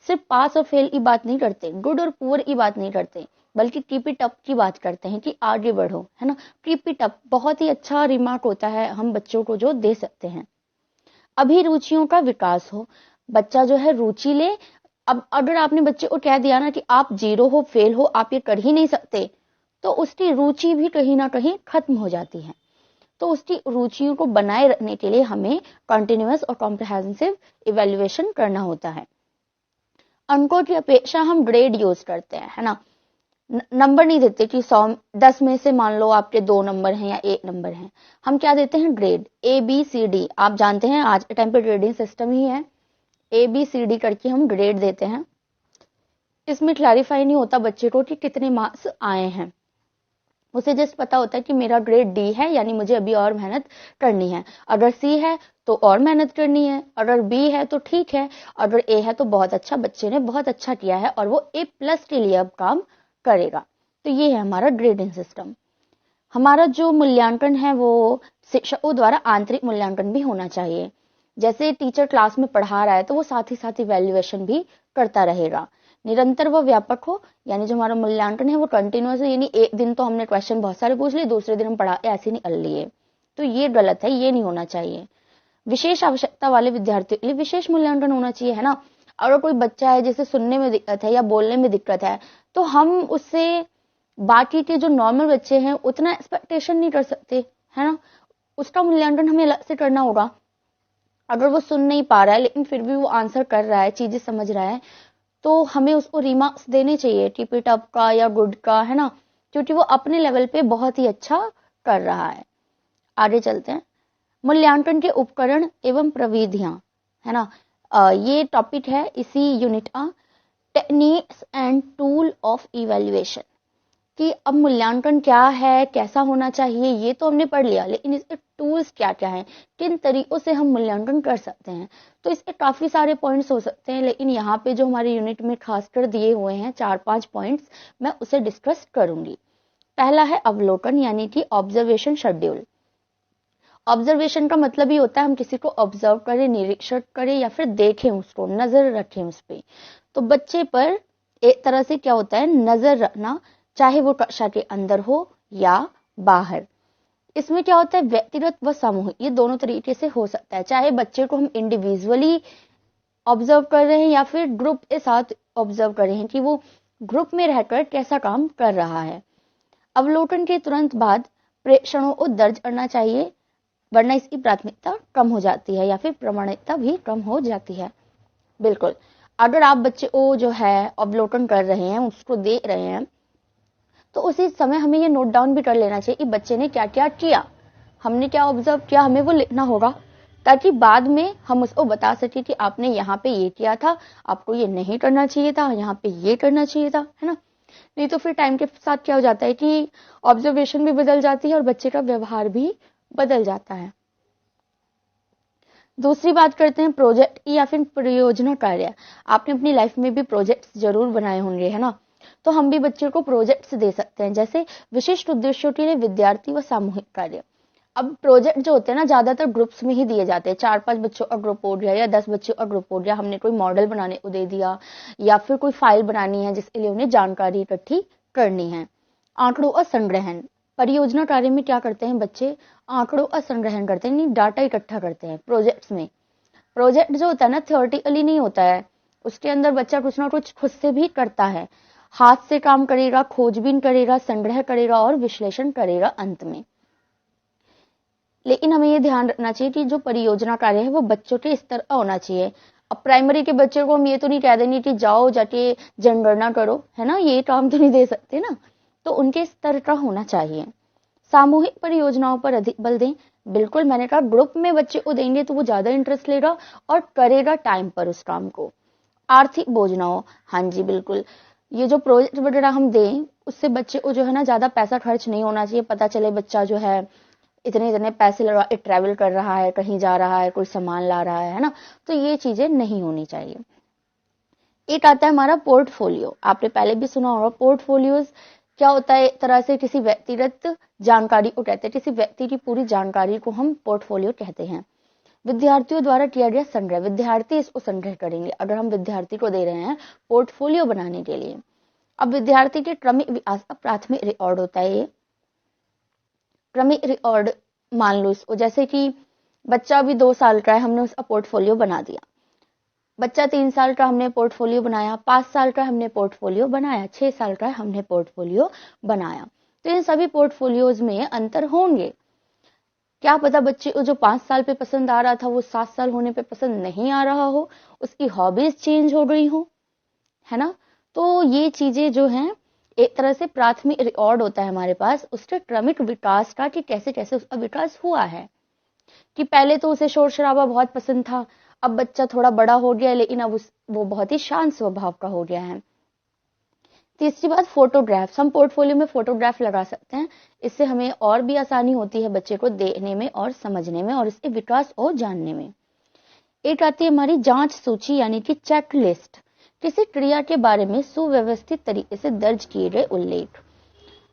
सिर्फ पास और फेल की बात नहीं करते, गुड और पुअर की बात नहीं करते, बल्कि कीप इट अप की बात करते हैं कि आगे बढ़ो, है ना। कीप इट अप बहुत ही अच्छा रिमार्क होता है हम बच्चों को जो दे सकते हैं। अभिरुचियों का विकास हो, बच्चा जो है रुचि ले। अब अगर आपने बच्चे को कह दिया ना कि आप जीरो हो, फेल हो, आप ये कर ही नहीं सकते, तो उसकी रुचि भी कहीं ना कहीं खत्म हो जाती है। तो उसकी रुचियों को बनाए रखने के लिए हमें कंटिन्यूअस और कॉम्प्रिहेंसिव इवैल्यूएशन करना होता है। अंकों की अपेक्षा हम ग्रेड यूज करते हैं, है ना। नंबर नहीं देते कि 10 में से मान लो आपके 2 नंबर हैं या 1 नंबर है, हम क्या देते हैं ग्रेड ABCD। आप जानते हैं आज के टाइम पे ग्रेडिंग सिस्टम ही है, ABCD करके हम ग्रेड देते हैं। इसमें क्लैरिफाई नहीं होता बच्चे को कि कितने मार्क्स आए हैं, उसे जस्ट पता होता है कि मेरा ग्रेड D है, यानी मुझे अभी और मेहनत करनी है। अगर C है तो और मेहनत करनी है, अगर B है तो ठीक है, अगर A है तो बहुत अच्छा, बच्चे ने बहुत अच्छा किया है और वो A+ के लिए अब काम करेगा। तो ये है हमारा ग्रेडिंग सिस्टम। हमारा जो मूल्यांकन है वो शिक्षकों द्वारा आंतरिक मूल्यांकन भी होना चाहिए। जैसे टीचर क्लास में पढ़ा रहा है तो वो साथ ही साथ इवैल्यूएशन भी करता रहेगा। निरंतर व व्यापक हो, यानी जो हमारा मूल्यांकन है वो कंटिन्यूअस है, यानी एक दिन तो हमने क्वेश्चन बहुत सारे पूछ लिए, दूसरे दिन हम पढ़ा ऐसे निकल लिए, तो ये गलत है, ये नहीं होना चाहिए। विशेष आवश्यकता वाले विद्यार्थियों के लिए विशेष मूल्यांकन होना चाहिए, है ना। अगर कोई बच्चा है जिसे सुनने में दिक्कत है या बोलने में दिक्कत है, तो हम उससे बाकी के जो नॉर्मल बच्चे हैं उतना एक्सपेक्टेशन नहीं कर सकते, है ना। उसका मूल्यांकन हमें अलग से करना होगा। अगर वो सुन नहीं पा रहा है लेकिन फिर भी वो आंसर कर रहा है, चीजें समझ रहा है, तो हमें उसको रिमार्क्स देने चाहिए, कीप इट अप का या गुड का, है ना, क्योंकि वो अपने लेवल पे बहुत ही अच्छा कर रहा है। आगे चलते हैं, मूल्यांकन के उपकरण एवं प्रविधियां, है ना। ये टॉपिक है इसी यूनिट का, techniques and tool of evaluation, कि अब मूल्यांकन क्या है, कैसा होना चाहिए, ये तो हमने पढ़ लिया, लेकिन इसके टूल्स क्या क्या हैं, किन तरीकों से हम मूल्यांकन कर सकते हैं। तो इसके काफी सारे पॉइंट्स हो सकते हैं, लेकिन यहाँ पे जो हमारे यूनिट में खासकर दिए हुए हैं 4-5 पॉइंट्स, मैं उसे डिस्कस करूंगी। पहला है अवलोकन, यानी कि ऑब्जर्वेशन शेड्यूल। ऑब्जर्वेशन का मतलब ही होता है हम किसी को ऑब्जर्व करें, निरीक्षण करें या फिर देखें, उसको नजर रखें उस पर। तो बच्चे पर एक तरह से क्या होता है, नजर रखना, चाहे वो कक्षा के अंदर हो या बाहर। इसमें क्या होता है, व्यक्तिगत व सामूहिक, ये दोनों तरीके से हो सकता है। चाहे बच्चे को हम इंडिविजुअली ऑब्जर्व कर रहे हैं या फिर ग्रुप के साथ ऑब्जर्व कर रहे हैं कि वो ग्रुप में रहकर कैसा काम कर रहा है। अवलोकन के तुरंत बाद प्रेक्षणों को दर्ज करना चाहिए, वरना इसकी प्राथमिकता कम हो जाती है या फिर प्रामाणिकता भी कम हो जाती है। बिल्कुल, अगर आप बच्चे को जो है अवलोकन कर रहे हैं, उसको देख रहे हैं, तो उसी समय हमें ये नोट डाउन भी कर लेना चाहिए कि बच्चे ने क्या क्या किया, हमने क्या ऑब्जर्व किया, हमें वो लिखना होगा, ताकि बाद में हम उसको बता सके कि आपने यहाँ पे ये किया था, आपको ये नहीं करना चाहिए था, यहाँ पे ये करना चाहिए था, है ना। नहीं तो फिर टाइम के साथ क्या हो जाता है कि ऑब्जर्वेशन भी बदल जाती है और बच्चे का व्यवहार भी बदल जाता है। दूसरी बात करते हैं प्रोजेक्ट या फिर परियोजना कार्य। आपने अपनी लाइफ में भी प्रोजेक्ट्स जरूर बनाए होंगे, है ना। तो हम भी बच्चों को प्रोजेक्ट्स दे सकते हैं, जैसे विशिष्ट उद्देश्यों के लिए विद्यार्थी व सामूहिक कार्य। अब प्रोजेक्ट जो होते हैं ना, ज्यादातर ग्रुप्स में ही दिए जाते हैं। 4-5 बच्चों का ग्रुप हो गया या 10 बच्चों का ग्रुप हो गया, हमने कोई मॉडल बनाने को दे दिया या फिर कोई फाइल बनानी है जिसके लिए उन्हें जानकारी इकट्ठी करनी है। आंकड़ों का संग्रहण, परियोजना कार्य में क्या करते हैं बच्चे, आंकड़ों का संग्रहण करते हैं, डाटा इकट्ठा करते हैं प्रोजेक्ट्स में। प्रोजेक्ट जो होता है ना, थ्योरेटिकली नहीं होता है, उसके अंदर बच्चा कुछ ना कुछ खुद से भी करता है, हाथ से काम करेगा, खोजबीन करेगा, संग्रह करेगा और विश्लेषण करेगा अंत में। लेकिन हमें ये ध्यान रखना चाहिए कि जो परियोजना कार्य है वो बच्चों के स्तर का होना चाहिए। अब प्राइमरी के बच्चे को हम ये तो नहीं कह देंगे कि जाओ जाके जनगणना करो, है ना, ये काम तो नहीं दे सकते ना, तो उनके स्तर का होना चाहिए। सामूहिक परियोजनाओं पर अधिक बल दें। बिल्कुल, मैंने कहा ग्रुप में बच्चे को देंगे तो वो ज्यादा इंटरेस्ट लेगा और करेगा टाइम पर उस काम को। आर्थिक बोझ ना हो, हाँ जी बिल्कुल, ये जो प्रोजेक्ट वगैरह हम दें उससे बच्चे को जो है ना ज्यादा पैसा खर्च नहीं होना चाहिए। पता चले बच्चा जो है इतने इतने पैसे लगा ट्रैवल कर रहा है, कहीं जा रहा है, कोई सामान ला रहा है ना, तो ये चीजें नहीं होनी चाहिए। एक आता है हमारा पोर्टफोलियो। आपने पहले भी सुना होगा, पोर्टफोलियोज क्या होता है, एक तरह से किसी व्यक्तिगत जानकारी को कहते हैं, किसी व्यक्ति की पूरी जानकारी को हम पोर्टफोलियो कहते हैं। विद्यार्थियों द्वारा किया गया संग्रह, विद्यार्थी इसको संग्रह करेंगे अगर हम विद्यार्थी को दे रहे हैं पोर्टफोलियो बनाने के लिए। अब विद्यार्थी के क्रमिक विकास का प्राथमिक रिकॉर्ड होता है, ये क्रमिक रिकॉर्ड मान लो इसको, जैसे कि बच्चा अभी 2 साल का है, हमने उसका पोर्टफोलियो बना दिया। बच्चा 3 साल का हमने पोर्टफोलियो बनाया, 5 साल का हमने पोर्टफोलियो बनाया, 6 साल का हमने पोर्टफोलियो बनाया। तो इन सभी पोर्टफोलियोज में अंतर होंगे। क्या पता बच्चे को जो 5 साल पे पसंद आ रहा था वो 7 साल होने पे पसंद नहीं आ रहा हो, उसकी हॉबीज चेंज हो गई हो, है ना। तो ये चीजें जो हैं एक तरह से प्राथमिक रिकॉर्ड होता है हमारे पास उसके क्रमिक विकास का, कि कैसे कैसे उसका विकास हुआ है। कि पहले तो उसे शोर शराबा बहुत पसंद था, अब बच्चा थोड़ा बड़ा हो गया लेकिन अब वो बहुत ही शांत स्वभाव का हो गया है। तीसरी बात, फोटोग्राफ्स। हम पोर्टफोलियो में फोटोग्राफ लगा सकते हैं, इससे हमें और भी आसानी होती है बच्चे को देखने में और समझने में और इसके विकास और जानने में। एक आती है हमारी जांच सूची यानी कि चेक लिस्ट। किसी क्रिया के बारे में सुव्यवस्थित तरीके से दर्ज किए गए उल्लेख।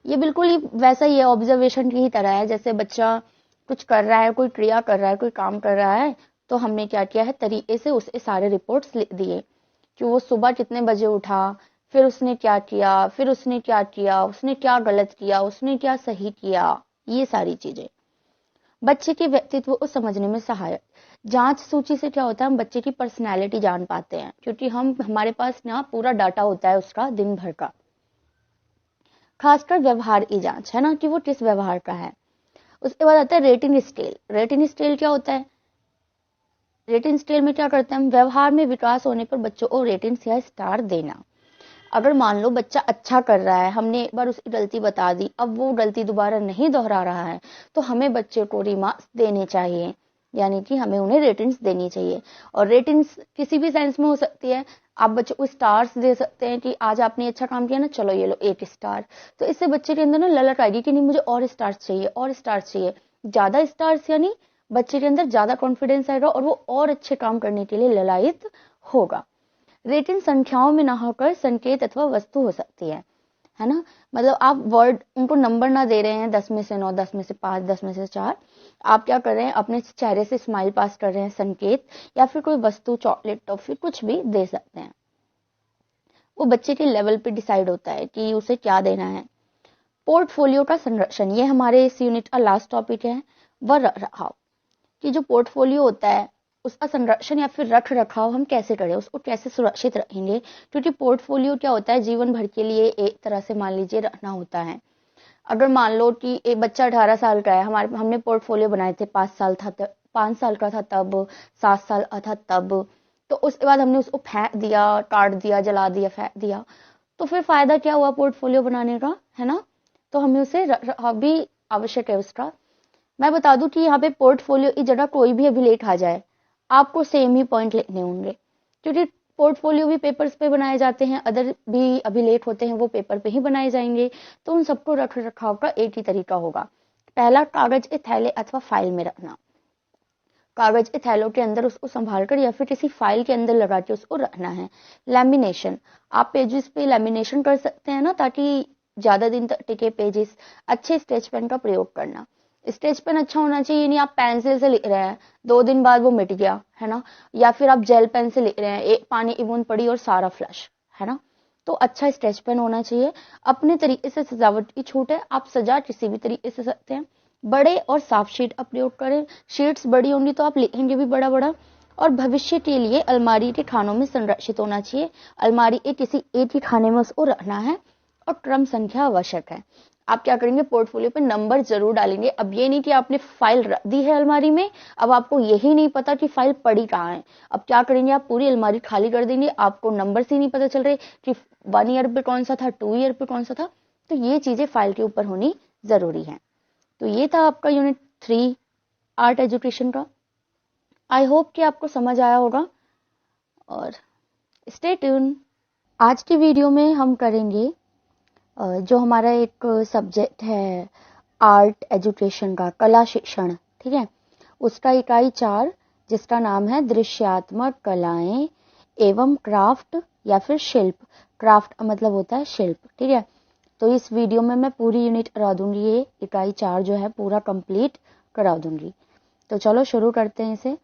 ये बिल्कुल ही वैसा ही है, ऑब्जर्वेशन की ही तरह है। जैसे बच्चा कुछ कर रहा है, कोई क्रिया कर रहा है, कोई काम कर रहा है, तो हमने क्या किया है, तरीके से उसके सारे रिपोर्ट्स लिख दिए कि वो सुबह कितने बजे उठा, फिर उसने क्या किया, फिर उसने क्या किया, उसने क्या गलत किया, उसने क्या सही किया, ये सारी चीजें बच्चे के व्यक्तित्व को समझने में सहायक। जांच सूची से क्या होता है, हम बच्चे की पर्सनैलिटी जान पाते हैं, क्योंकि हमारे पास ना पूरा डाटा होता है उसका दिन भर का। खासकर व्यवहार की जांच, है ना, कि वो किस व्यवहार का है। उसके बाद आता है रेटिंग स्केल। रेटिंग स्केल क्या होता है, रेटिंग स्केल में क्या करते हैं हम, व्यवहार में विकास होने पर बच्चों को रेटिंग्स या स्टार देना। अगर मान लो बच्चा अच्छा कर रहा है, हमने एक बार उसकी गलती बता दी, अब वो गलती दोबारा नहीं दोहरा रहा है, तो हमें बच्चे को रिमार्क्स देने चाहिए, यानी कि हमें उन्हें रेटिंग्स देनी चाहिए। और रेटिंग्स किसी भी सेंस में हो सकती है। आप बच्चे को स्टार्स दे सकते हैं कि आज आपने अच्छा काम किया ना, चलो ये लो 1 स्टार। तो इससे बच्चे के अंदर ना ललक आएगी कि नहीं मुझे और स्टार्स चाहिए, और स्टार्स चाहिए। ज्यादा स्टार्स यानी बच्चे के अंदर ज्यादा कॉन्फिडेंस आएगा और वो और अच्छे काम करने के लिए ललायित होगा। रेटिंग संख्याओं में ना होकर संकेत अथवा वस्तु हो सकती है ना। मतलब आप वर्ड उनको नंबर ना दे रहे हैं 10 में से 9, 10 में से 5, 10 में से 4। आप क्या कर रहे हैं, अपने चेहरे से स्माइल पास कर रहे हैं, संकेत, या फिर कोई वस्तु, चॉकलेट, टॉफी, कुछ भी दे सकते हैं। वो बच्चे के लेवल पे डिसाइड होता है कि उसे क्या देना है। पोर्टफोलियो का संरक्षण, ये हमारे इस यूनिट का लास्ट टॉपिक है। वह रखरखाव, कि जो पोर्टफोलियो होता है उसका संरक्षण या फिर रख रखाव हम कैसे करें, उसको कैसे सुरक्षित रखेंगे। क्योंकि पोर्टफोलियो क्या होता है, जीवन भर के लिए एक तरह से मान लीजिए रखना होता है। अगर मान लो कि एक बच्चा 18 साल का है, हमने पोर्टफोलियो बनाए थे 5 साल था, 5 साल का था तब, 7 साल का था तब, तो उसके बाद हमने उसको फेंक दिया, काट दिया, जला दिया, फेंक दिया, तो फिर फायदा क्या हुआ पोर्टफोलियो बनाने का, है ना। तो हमें उसे भी आवश्यक है उसका। मैं बता दूं कि यहाँ पे पोर्टफोलियो की जगह कोई भी अभिलेख आ जाए, आपको सेम ही पॉइंट लिखने होंगे, क्योंकि पोर्टफोलियो भी पेपर्स पे बनाए जाते हैं, अदर भी अभिलेख होते हैं वो पेपर पे ही बनाए जाएंगे। तो उन सबको रख रखाव का एक ही तरीका होगा। पहला, कागज के थैले अथवा फाइल में रखना। कागज के थैलों के अंदर उसको संभाल कर या फिर किसी फाइल के अंदर लगा के उसको रखना है। लैमिनेशन, आप पेजेस पे लैमिनेशन कर सकते हैं ना, ताकि ज्यादा दिन तक टिके पेजेस। अच्छे स्केच पेन का प्रयोग करना। स्केच पेन अच्छा होना चाहिए, नहीं आप पेंसिल से लिख रहे हैं 2 दिन बाद वो मिट गया, है ना, या फिर आप जेल पेन से लिख रहे हैं, एक पानी की बूंद पड़ी और सारा फ्लश, है ना। तो अच्छा स्केच पेन होना चाहिए। अपने तरीके से सजावट की छूट है, आप सजा किसी भी तरीके से सकते हैं। बड़े और साफ शीट का प्रयोग करें, शीट्स बड़ी होंगी तो आप लिखेंगे भी बड़ा बड़ा। और भविष्य के लिए अलमारी के खानों में संरक्षित होना चाहिए। अलमारी के किसी एक ही खाने में उसको रखना है और क्रम संख्या आवश्यक है। आप क्या करेंगे, पोर्टफोलियो पे नंबर जरूर डालेंगे। अब ये नहीं कि आपने फाइल रख दी है अलमारी में, अब आपको यही नहीं पता कि फाइल पड़ी कहाँ है। अब क्या करेंगे, आप पूरी अलमारी खाली कर देंगे, आपको नंबर से नहीं पता चल रहे कि 1 ईयर पे कौन सा था, 2 ईयर पे कौन सा था। तो ये चीजें फाइल के ऊपर होनी जरूरी है। तो ये था आपका यूनिट 3 आर्ट एजुकेशन का। आई होप कि आपको समझ आया होगा और स्टे ट्यून। आज की वीडियो में हम करेंगे जो हमारा एक सब्जेक्ट है आर्ट एजुकेशन का, कला शिक्षण, ठीक है, उसका इकाई 4 जिसका नाम है दृश्यात्मक कलाएं एवं क्राफ्ट या फिर शिल्प। क्राफ्ट मतलब होता है शिल्प, ठीक है। तो इस वीडियो में मैं पूरी यूनिट करा दूंगी, ये इकाई 4 जो है पूरा कंप्लीट करा दूंगी। तो चलो शुरू करते हैं इसे।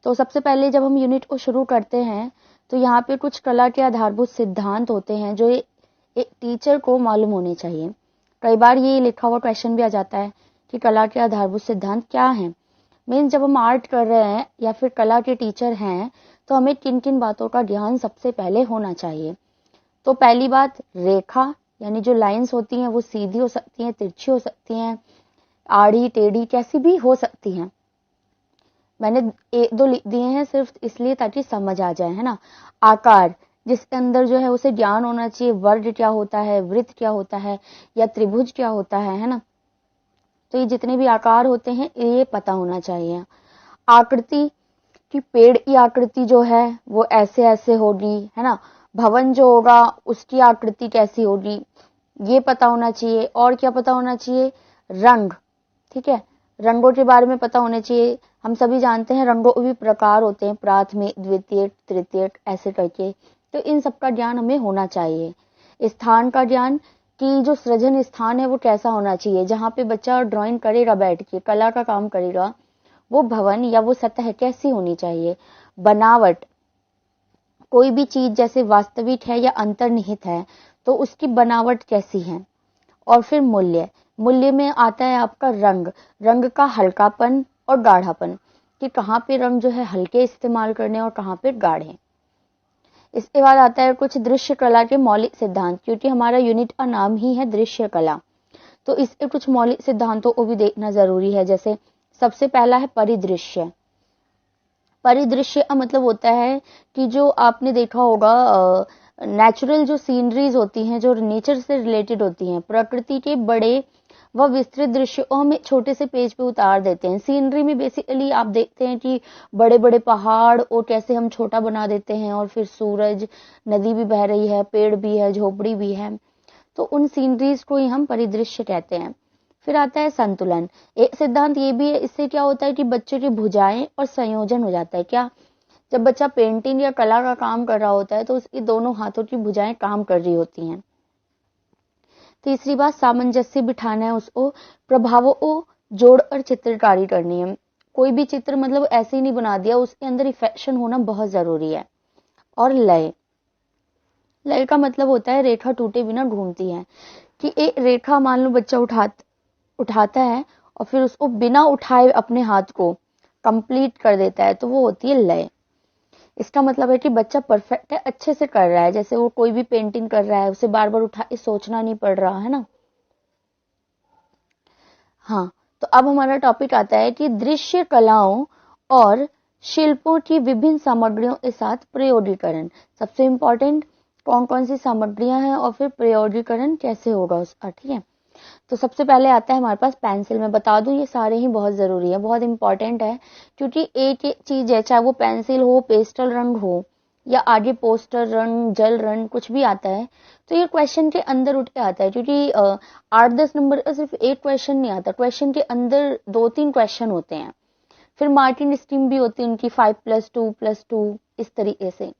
तो सबसे पहले जब हम यूनिट को शुरू करते हैं तो यहाँ पे कुछ कला के आधारभूत सिद्धांत होते हैं जो एक टीचर को मालूम होने चाहिए। कई बार ये लिखा हुआ क्वेश्चन भी आ जाता है कि कला के आधारभूत सिद्धांत क्या हैं। मीन्स जब हम आर्ट कर रहे हैं या फिर कला के टीचर हैं तो हमें किन किन बातों का ज्ञान सबसे पहले होना चाहिए। तो पहली बात, रेखा, यानी जो लाइंस होती हैं वो सीधी हो सकती हैं, तिरछी हो सकती हैं, आड़ी टेढ़ी कैसी भी हो सकती हैं। मैंने एक दो लिख दिए हैं सिर्फ इसलिए ताकि समझ आ जाए, है ना। आकार, जिसके अंदर जो है उसे ज्ञान होना चाहिए, वर्ग क्या होता है, वृत्त क्या होता है या त्रिभुज क्या होता है ना। तो ये जितने भी आकार होते हैं ये पता होना चाहिए। आकृति, कि पेड़ की आकृति जो है वो ऐसे ऐसे होगी, है ना। भवन जो होगा उसकी आकृति कैसी होगी ये पता होना चाहिए। और क्या पता होना चाहिए, रंग, ठीक है, रंगों के बारे में पता होना चाहिए। हम सभी जानते हैं रंगों के भी प्रकार होते हैं, प्राथमिक, द्वितीयक, तृतीयक, ऐसे करके। तो इन सब का ज्ञान हमें होना चाहिए। स्थान का ज्ञान, कि जो सृजन स्थान है वो कैसा होना चाहिए, जहाँ पे बच्चा ड्राइंग करेगा, बैठ के कला का काम करेगा, वो भवन या वो सतह कैसी होनी चाहिए। बनावट, कोई भी चीज जैसे वास्तविक है या अंतर्निहित है तो उसकी बनावट कैसी है। और फिर मूल्य, मूल्य में आता है आपका रंग, रंग का हल्कापन और गाढ़ापन, कि कहाँ पे रंग जो है हल्के इस्तेमाल करने और कहाँ पे गाढ़े। इसके बाद आता है कुछ दृश्य कला के मौलिक सिद्धांत, क्योंकि हमारा यूनिट का नाम ही है दृश्य कला, तो इसके कुछ मौलिक सिद्धांतों को भी देखना जरूरी है। जैसे सबसे पहला है परिदृश्य। परिदृश्य का मतलब होता है कि जो आपने देखा होगा नेचुरल जो सीनरीज होती हैं, जो नेचर से रिलेटेड होती हैं, प्रकृति के बड़े व विस्तृत दृश्य को हम एक छोटे से पेज पे उतार देते हैं। सीनरी में बेसिकली आप देखते हैं कि बड़े बड़े पहाड़ और कैसे हम छोटा बना देते हैं, और फिर सूरज, नदी भी बह रही है, पेड़ भी है, झोपड़ी भी है, तो उन सीनरीज को ही हम परिदृश्य कहते हैं। फिर आता है संतुलन। एक सिद्धांत ये भी है, इससे क्या होता है कि बच्चे की भुजाएं और संयोजन हो जाता है। क्या, जब बच्चा पेंटिंग या कला का काम कर रहा होता है तो उसकी दोनों हाथों की भुजाएं काम कर रही होती हैं। तीसरी बात, सामंजस्य बिठाना है, उसको प्रभावों को जोड़कर चित्रकारी करनी है। कोई भी चित्र मतलब ऐसे ही नहीं बना दिया, उसके अंदर इफेक्शन होना बहुत जरूरी है। और लय, लय का मतलब होता है रेखा टूटे बिना घूमती है, कि एक रेखा मान लो बच्चा उठाता है और फिर उसको बिना उठाए अपने हाथ को कंप्लीट कर देता है, तो वो होती है लय। इसका मतलब है कि बच्चा परफेक्ट है, अच्छे से कर रहा है, जैसे वो कोई भी पेंटिंग कर रहा है उसे बार बार उठा के सोचना नहीं पड़ रहा है ना। हाँ, तो अब हमारा टॉपिक आता है कि दृश्य कलाओं और शिल्पों की विभिन्न सामग्रियों के साथ प्रयोगीकरण। सबसे इंपॉर्टेंट, कौन कौन सी सामग्रियां हैं और फिर प्रयोगीकरण कैसे होगा उसका, ठीक है। तो सबसे पहले आता है हमारे पास पेंसिल। मैं बता दूं ये सारे ही बहुत जरूरी है, बहुत इंपॉर्टेंट है, क्योंकि एक एक चीज है, चाहे वो पेंसिल हो, पेस्टल रंग हो, या आगे पोस्टर रंग, जल रंग, कुछ भी आता है तो ये क्वेश्चन के अंदर उठ के आता है। क्योंकि 8-10 नंबर का सिर्फ एक क्वेश्चन नहीं आता, क्वेश्चन के अंदर 2-3 क्वेश्चन होते हैं। फिर मार्किंग स्कीम भी होती है उनकी 5+2+2 इस तरीके से।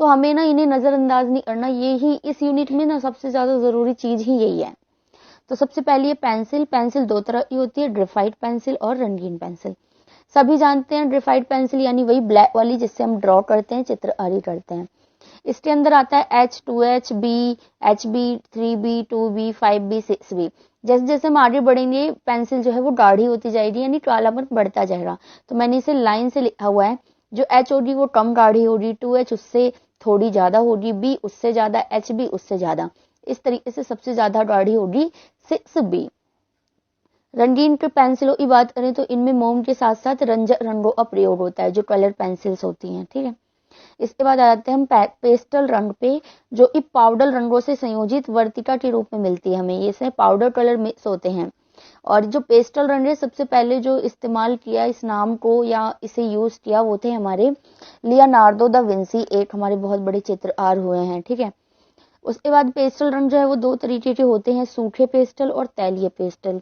तो हमें ना इन्हें नजरअंदाज नहीं करना, ये ही इस यूनिट में ना सबसे ज्यादा जरूरी चीज ही यही है। तो सबसे पहले ये पेंसिल। पेंसिल दो तरह की होती है, ग्रेफाइट पेंसिल और रंगीन पेंसिल। सभी जानते हैं ग्रेफाइट पेंसिल यानी वही ब्लैक वाली जिससे हम ड्रॉ करते हैं, चित्रकारी करते हैं। इसके अंदर आता है H, 2H, B, HB, 3B, 2B, 5B, 6B। जैसे जैसे हम आगे बढ़ेंगे पेंसिल जो है वो गाढ़ी होती जाएगी, यानी कालापन बढ़ता जाएगा। तो मैंने इसे लाइन से लिखा हुआ है, जो H होगी वो कम गाढ़ी होगी, 2H उससे थोड़ी ज्यादा होगी, B उससे ज्यादा, HB उससे ज्यादा। इस तरीके से सबसे ज्यादा गाढ़ी होगी 6B। रंगीन के पेंसिलों की बात करें तो इनमें मोम के साथ साथ रंजक रंगों का प्रयोग होता है, जो कलर पेंसिल्स होती हैं, ठीक है। इसके बाद आ जाते हैं हम पेस्टल रंग पे, जो कि पाउडर रंगों से संयोजित वर्तिका के रूप में मिलती है हमें। ये से पाउडर कलर मिक्स होते हैं। और जो पेस्टल रंग है सबसे पहले जो इस्तेमाल किया इस नाम को या इसे यूज किया वो थे हमारे लियोनार्डो दा विंसी, एक हमारे बहुत बड़े चित्रकार हुए हैं, ठीक है। उसके बाद पेस्टल रंग जो है वो दो तरीके के होते हैं, सूखे पेस्टल और तैलीय पेस्टल।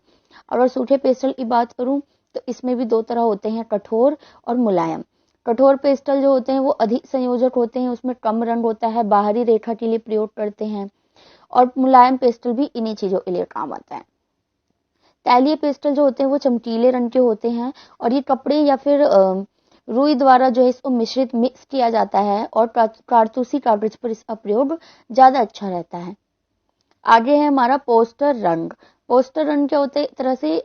अगर सूखे पेस्टल की बात करूं तो इसमें भी दो तरह होते हैं, कठोर और मुलायम। कठोर पेस्टल जो होते हैं वो अधिक संयोजक होते हैं, उसमें कम रंग होता है, बाहरी रेखा के लिए प्रयोग करते हैं, और मुलायम पेस्टल भी इन्हीं चीजों के लिए काम आता है। तैलीय पेस्टल जो होते हैं वो चमकीले रंग के होते हैं और ये कपड़े या फिर रुई द्वारा जो है इसको मिक्स किया जाता है और कारतूसी कागज पर इसका प्रयोग ज्यादा अच्छा रहता है। आगे है हमारा पोस्टर रंग। पोस्टर रंग क्या होते हैं, एक तरह से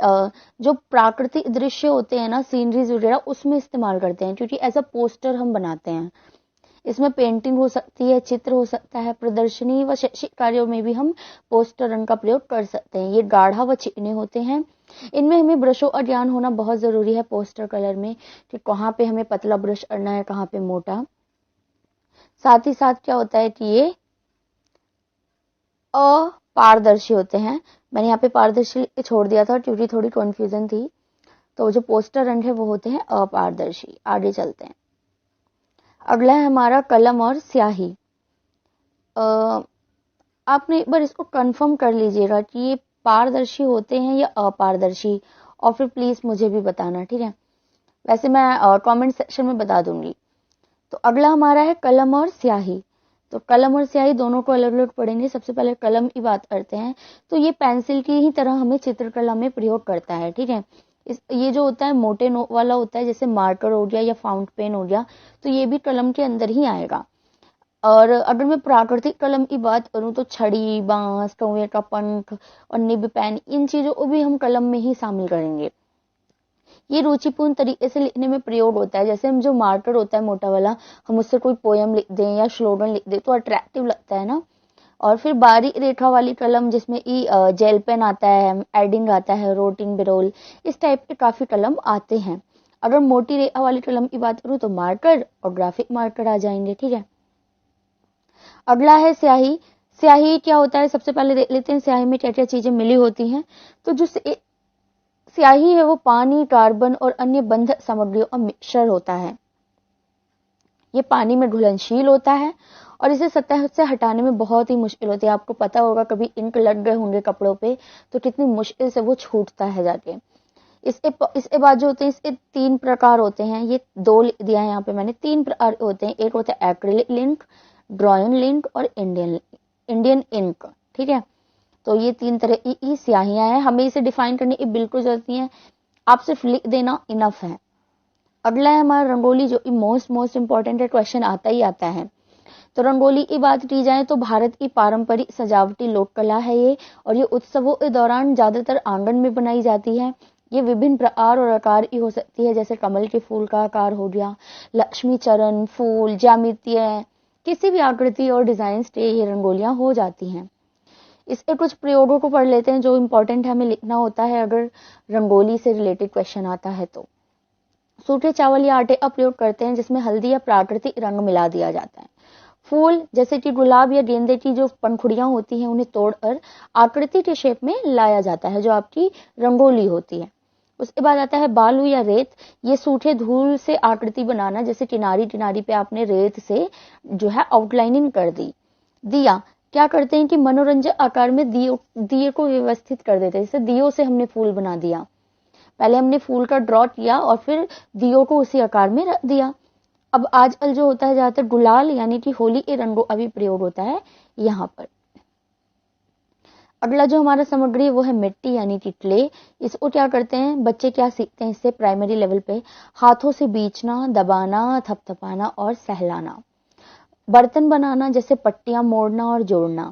जो प्राकृतिक दृश्य होते हैं ना, सीनरीज वगैरह, उसमें इस्तेमाल करते हैं, क्योंकि ऐसा पोस्टर हम बनाते हैं। इसमें पेंटिंग हो सकती है, चित्र हो सकता है, प्रदर्शनी व शैक्षिक कार्यों में भी हम पोस्टर रंग का प्रयोग कर सकते हैं। ये गाढ़ा व चिकने होते हैं। इनमें हमें ब्रशों का ज्ञान होना बहुत जरूरी है पोस्टर कलर में, कि कहाँ पे हमें पतला ब्रश करना है, कहाँ पे मोटा। साथ ही साथ क्या होता है कि ये अपारदर्शी होते हैं। मैंने यहाँ पे पारदर्शी छोड़ दिया था क्योंकि थोड़ी कंफ्यूजन थी। तो जो पोस्टर रंग है वो होते हैं अपारदर्शी। आगे चलते हैं। अगला है हमारा कलम और स्याही। आपने एक बार इसको कंफर्म कर लीजिएगा कि ये पारदर्शी होते हैं या अपारदर्शी, और फिर प्लीज मुझे भी बताना, ठीक है। वैसे मैं कमेंट सेक्शन में बता दूंगी। तो अगला हमारा है कलम और स्याही। तो कलम और स्याही दोनों को अलग अलग पढ़ेंगे। सबसे पहले कलम की बात करते हैं। तो ये पेंसिल की ही तरह हमें चित्रकला में प्रयोग करता है, ठीक है। ये जो होता है मोटे नोक वाला होता है, जैसे मार्कर हो गया या फाउंट पेन हो गया, तो ये भी कलम के अंदर ही आएगा। और अगर मैं प्राकृतिक कलम की बात करूं तो छड़ी, बांस, कौवे का पंख और निब पेन, इन चीजों को भी हम कलम में ही शामिल करेंगे। ये रुचिपूर्ण तरीके से लिखने में प्रयोग होता है। जैसे हम जो मार्कर होता है मोटा वाला, हम उससे कोई पोयम लिख दें या स्लोगन लिख दें तो अट्रैक्टिव लगता है ना। और फिर बारीक रेखा वाली कलम जिसमें जेल पेन आता है, एडिंग आता है, रोटिंग बिरोल, इस टाइप के काफी कलम आते हैं। अगर मोटी रेखा वाली कलम की बात करूं तो मार्कर और ग्राफिक मार्कर आ जाएंगे, ठीक है। अगला है स्याही। स्याही क्या होता है, सबसे पहले देख लेते हैं स्याही में क्या क्या चीजें मिली होती हैं। तो जो स्याही है वो पानी, कार्बन और अन्य बंधक सामग्रियों का मिश्रण होता है। ये पानी में घुलनशील होता है और इसे सतह से हटाने में बहुत ही मुश्किल होती है। आपको पता होगा कभी इंक लग गए होंगे कपड़ों पे तो कितनी मुश्किल से वो छूटता है जाके। इसके बाद जो होते हैं, इसके 3 प्रकार होते हैं। ये 2 लिख दिया है यहाँ पे मैंने। 3 प्रकार होते हैं। एक होता है एक्रिलिक लिंक, ड्राइंग लिंक और इंडियन इंक, ठीक है। तो ये 3 तरह की स्याहियां हैं। हमें इसे डिफाइन करने की बिल्कुल जरूरत नहीं है, आप सिर्फ लिख देना इनफ है। अगला है हमारा रंगोली, जो कि मोस्ट इंपॉर्टेंट है, क्वेश्चन आता ही आता है। तो रंगोली की बात की जाए तो भारत की पारंपरिक सजावटी लोक कला है ये, और ये उत्सवों के दौरान ज्यादातर आंगन में बनाई जाती है। ये विभिन्न प्रकार और आकार की हो सकती है, जैसे कमल के फूल का आकार हो गया, लक्ष्मी चरण फूल, ज्यामितीय, किसी भी आकृति और डिजाइन से ये रंगोलियां हो जाती हैं। इसके कुछ प्रयोगों को पढ़ लेते हैं जो इम्पोर्टेंट हमें लिखना होता है अगर रंगोली से रिलेटेड क्वेश्चन आता है तो। सूखे चावल या आटे का प्रयोग करते हैं जिसमें हल्दी या प्राकृतिक रंग मिला दिया जाता है। फूल जैसे कि गुलाब या गेंदे की जो पंखुड़ियां होती हैं उन्हें तोड़कर आकृति के शेप में लाया जाता है, जो आपकी रंगोली होती है। उसके बाद आता है बालू या रेत। ये सूखे धूल से आकृति बनाना, जैसे किनारी किनारी पे आपने रेत से जो है आउटलाइनिंग कर दी। दिया क्या करते हैं कि मनोरंजक आकार में दिए को व्यवस्थित कर देते हैं। जैसे दियों से हमने फूल बना दिया, पहले हमने फूल का ड्रॉ किया और फिर दियों को उसी आकार में रख दिया। अब आजकल जो होता है ज्यादातर गुलाल यानी कि होली के रंगों का भी प्रयोग होता है यहाँ पर। अगला जो हमारा सामग्री है वो है मिट्टी यानी कि क्ले। इसको क्या करते हैं बच्चे, क्या सीखते हैं इससे प्राइमरी लेवल पे, हाथों से बीचना, दबाना, थपथपाना और सहलाना। बर्तन बनाना, जैसे पट्टियां मोड़ना और जोड़ना।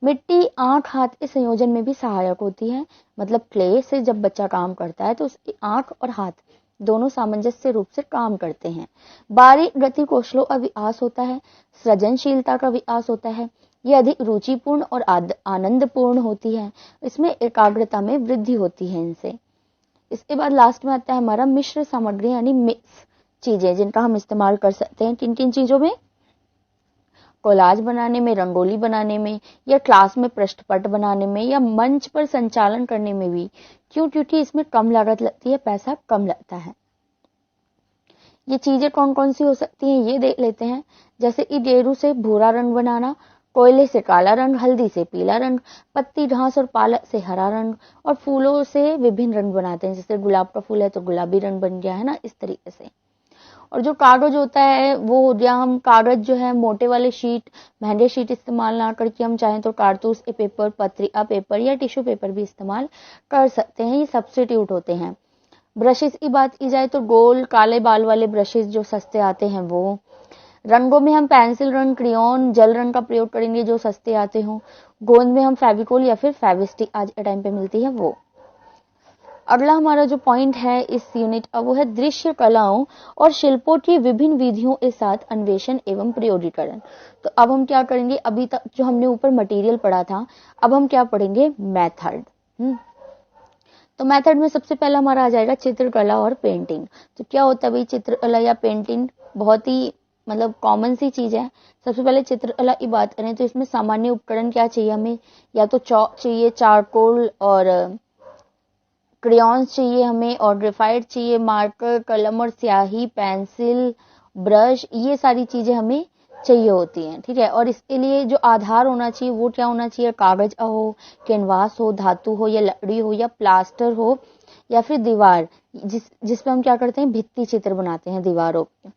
मिट्टी आंख हाथ के संयोजन में भी सहायक होती है। मतलब क्ले से जब बच्चा काम करता है तो उसकी आंख और हाथ दोनों सामंजस्य रूप से काम करते हैं। बारीक गति कौशलों का विकास होता है, सृजनशीलता का विकास होता है। ये अधिक रुचिपूर्ण और आनंदपूर्ण होती है। इसमें एकाग्रता में वृद्धि होती है इनसे। इसके बाद लास्ट में आता है हमारा मिश्र सामग्री यानी मिक्स चीजें जिनका हम इस्तेमाल कर सकते हैं। किन किन चीजों में? कोलाज बनाने में, रंगोली बनाने में, या क्लास में पृष्ठपट बनाने में, या मंच पर संचालन करने में भी। क्यों? क्योंकि इसमें कम लागत लगती है, पैसा कम लगता है। ये चीजें कौन कौन सी हो सकती हैं ये देख लेते हैं। जैसे गेरू से भूरा रंग बनाना, कोयले से काला रंग, हल्दी से पीला रंग, पत्ती, घास और पालक से हरा रंग, और फूलों से विभिन्न रंग बनाते हैं। जैसे गुलाब का फूल है तो गुलाबी रंग बन गया है ना, इस तरीके से। और जो कागज होता है वो हो गया, हम कागज जो है मोटे वाले शीट, महंगे शीट इस्तेमाल ना करके हम चाहें तो कारतूस पेपर, पत्रिका पेपर या टिश्यू पेपर भी इस्तेमाल कर सकते हैं। ये सब्स्टिट्यूट होते हैं। ब्रशेस की बात की जाए तो गोल काले बाल वाले ब्रशेस जो सस्ते आते हैं वो। रंगों में हम पेंसिल रंग, क्रेयॉन, जल रंग का प्रयोग करेंगे जो सस्ते आते हों। गोंद में हम फेविकोल या फिर फेविस्टिक आज के टाइम पे मिलती है वो। अगला हमारा जो पॉइंट है इस यूनिट का वो है दृश्य कलाओं और शिल्पों की विभिन्न विधियों के साथ अन्वेषण एवं प्रयोगीकरण। तो अब हम क्या करेंगे, अभी तक जो हमने ऊपर मटेरियल पढ़ा था, अब हम क्या पढ़ेंगे, मेथड। तो मेथड में सबसे पहला हमारा आ जाएगा चित्रकला और पेंटिंग। तो क्या होता है भाई चित्रकला या पेंटिंग, बहुत ही मतलब कॉमन सी चीज है। सबसे पहले चित्रकला की बात करें तो इसमें सामान्य उपकरण क्या चाहिए हमें, या तो चॉक चाहिए, चारकोल और क्रेयॉन्स चाहिए हमें, और ग्रेफाइट चाहिए, मार्कर, कलम और स्याही, पेंसिल, ब्रश, ये सारी चीजें हमें चाहिए होती हैं। ठीक है। और इसके लिए जो आधार होना चाहिए वो क्या होना चाहिए, कागज हो, कैनवास हो, धातु हो या लकड़ी हो या प्लास्टर हो या फिर दीवार, जिसपे हम क्या करते हैं, भित्ति चित्र बनाते हैं दीवारों पे।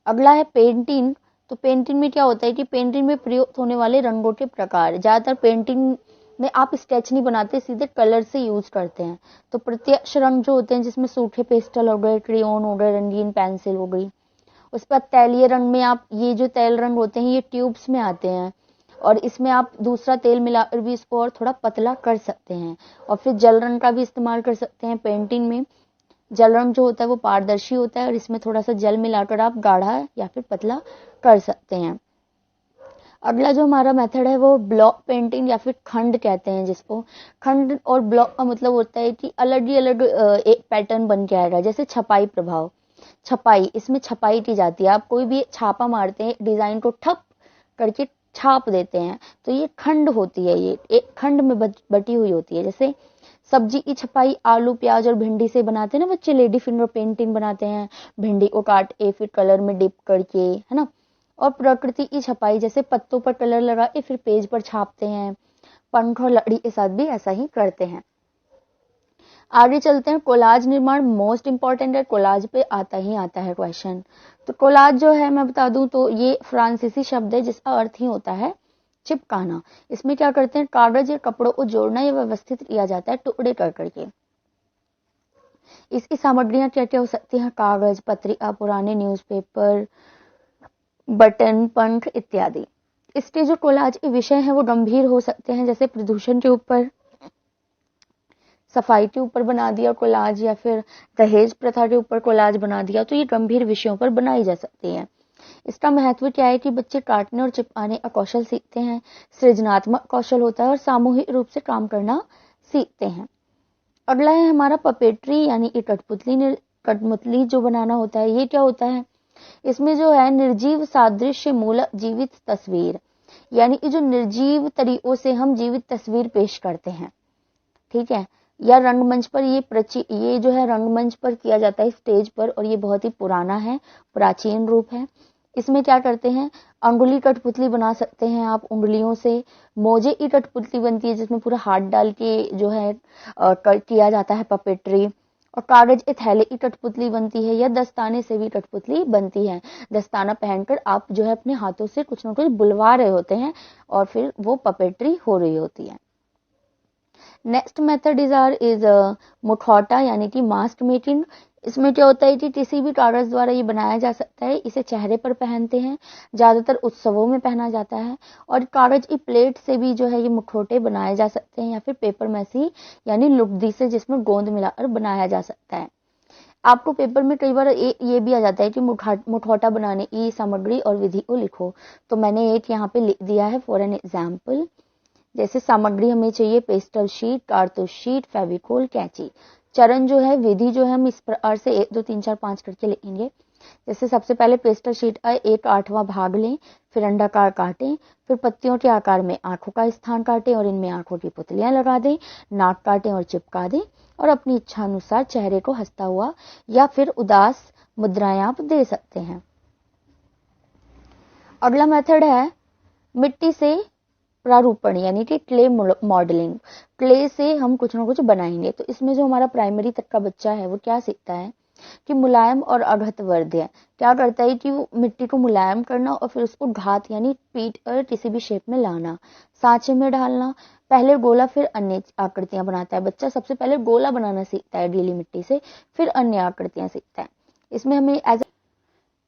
अगला है पेंटिंग। तो पेंटिंग में क्या होता है कि पेंटिंग में प्रयुक्त होने वाले रंगों के प्रकार। ज्यादातर पेंटिंग में आप स्केच नहीं बनाते, सीधे कलर से यूज करते हैं। तो प्रत्यक्ष रंग जो होते हैं जिसमें सूखे पेस्टल हो गए, क्रेयॉन हो गए, रंगीन पेंसिल हो गई। उसके बाद तैलीय रंग में आप, ये जो तैल रंग होते हैं ये ट्यूब्स में आते हैं और इसमें आप दूसरा तेल मिलाकर भी इसको और थोड़ा पतला कर सकते हैं। और फिर जल रंग का भी इस्तेमाल कर सकते हैं पेंटिंग में। जल रंग जो होता है वो पारदर्शी होता है और इसमें थोड़ा सा जल मिलाकर आप गाढ़ा या फिर पतला कर सकते हैं। अगला जो हमारा मेथड है वो ब्लॉक पेंटिंग या फिर खंड कहते हैं जिसको। खंड और ब्लॉक का मतलब होता है कि अलग ही अलग एक पैटर्न बन के आएगा। जैसे छपाई प्रभाव, छपाई, इसमें छपाई की जाती है। आप कोई भी छापा मारते हैं, डिजाइन को ठप करके छाप देते हैं, तो ये खंड होती है, ये एक खंड में बटी हुई होती है। जैसे सब्जी की छपाई आलू, प्याज और भिंडी से बनाते हैं ना बच्चे, लेडी फिंगर पेंटिंग बनाते हैं, भिंडी को काट के फिर कलर में डिप करके, है ना। और प्रकृति की छपाई, जैसे पत्तों पर कलर लगा के फिर पेज पर छापते हैं। पंख और लकड़ी के साथ भी ऐसा ही करते हैं। आगे चलते हैं। कोलाज निर्माण मोस्ट इंपॉर्टेंट है, कोलाज पे आता ही आता है क्वेश्चन। तो कोलाज जो है मैं बता दूं तो ये फ्रांसीसी शब्द है जिसका अर्थ ही होता है चिपकाना। इसमें क्या करते हैं, कागज या कपड़ों को जोड़ना या व्यवस्थित किया जाता है टुकड़े कर करके। इसकी सामग्रियां क्या क्या हो सकती हैं, कागज, पत्रिका, पुराने न्यूज़पेपर, बटन, पंख इत्यादि। इसके जो कोलाज के विषय हैं वो गंभीर हो सकते हैं, जैसे प्रदूषण के ऊपर, सफाई के ऊपर बना दिया कोलाज, या फिर दहेज प्रथा के ऊपर कोलाज बना दिया, तो ये गंभीर विषयों पर बनाई जा सकती है। इसका महत्व क्या है कि बच्चे काटने और चिपकाने का कौशल सीखते हैं, सृजनात्मक कौशल होता है और सामूहिक रूप से काम करना सीखते हैं। अगला है हमारा पपेट्री यानी कि कठपुतली जो बनाना होता है। ये क्या होता है, इसमें जो है निर्जीव सादृश्य मूलक जीवित तस्वीर, यानी कि जो निर्जीव तरीकों से हम जीवित तस्वीर पेश करते हैं, ठीक है, या रंगमंच पर ये जो है रंगमंच पर किया जाता है स्टेज पर, और ये बहुत ही पुराना है, प्राचीन रूप है। इसमें क्या करते हैं, अंगुली कठपुतली बना सकते हैं आप उंगलियों से। मोजे की कठपुतली बनती है जिसमें पूरा हाथ डाल के जो है किया जाता है पपेट्री। और कागज के थैले की कठपुतली बनती है, या दस्ताने से भी कठपुतली बनती है। दस्ताना पहनकर आप जो है अपने हाथों से कुछ ना कुछ बुलवा रहे होते हैं और फिर वो पपेट्री हो रही होती है। नेक्स्ट मेथड इज मुखौटा यानी कि मास्क मेकिंग। इसमें क्या होता है कि किसी भी कागज द्वारा ये बनाया जा सकता है। इसे चेहरे पर पहनते हैं, ज्यादातर उत्सवों में पहना जाता है। और कागज की प्लेट से भी जो है ये मुखौटे बनाए जा सकते हैं, या फिर पेपर मैसी यानी लुगदी से जिसमें गोंद मिलाकर बनाया जा सकता है। आपको पेपर में कई बार ये भी आ जाता है कि मुखौटा बनाने की सामग्री और विधि को लिखो, तो मैंने एक यहाँ पे लिख दिया है फॉर एन एग्जाम्पल। जैसे सामग्री हमें चाहिए पेस्टल शीट, कारतूस शीट, फेविकोल, कैंची। चरण जो है, विधि जो है हम इस प्रकार से 1 2 3 4 5 करके लिखेंगे। जैसे सबसे पहले पेस्टल शीट का 1/8वां भाग लें, फिर अंडाकार काटें, फिर पत्तियों के आकार में आंखों का स्थान काटें और इनमें आंखों की पुतलियां लगा दें, नाक काटें और चिपका दें और अपनी इच्छा अनुसार चेहरे को हंसता हुआ या फिर उदास मुद्राएं आप दे सकते हैं। अगला मेथड है मिट्टी से प्रारूपण यानी कि क्ले मॉडलिंग। क्ले से हम कुछ ना कुछ बनाएंगे। तो इसमें जो हमारा प्राइमरी तक का बच्चा है वो क्या सीखता है कि मुलायम और अघत वर्ध्य क्या करता है कि वो मिट्टी को मुलायम करना और फिर उसको घात यानी पीट और किसी भी शेप में लाना, सांचे में डालना, पहले गोला फिर अन्य आकृतियां बनाता है। बच्चा सबसे पहले गोला बनाना सीखता है गीली मिट्टी से, फिर अन्य आकृतियां सीखता है। इसमें हमें एज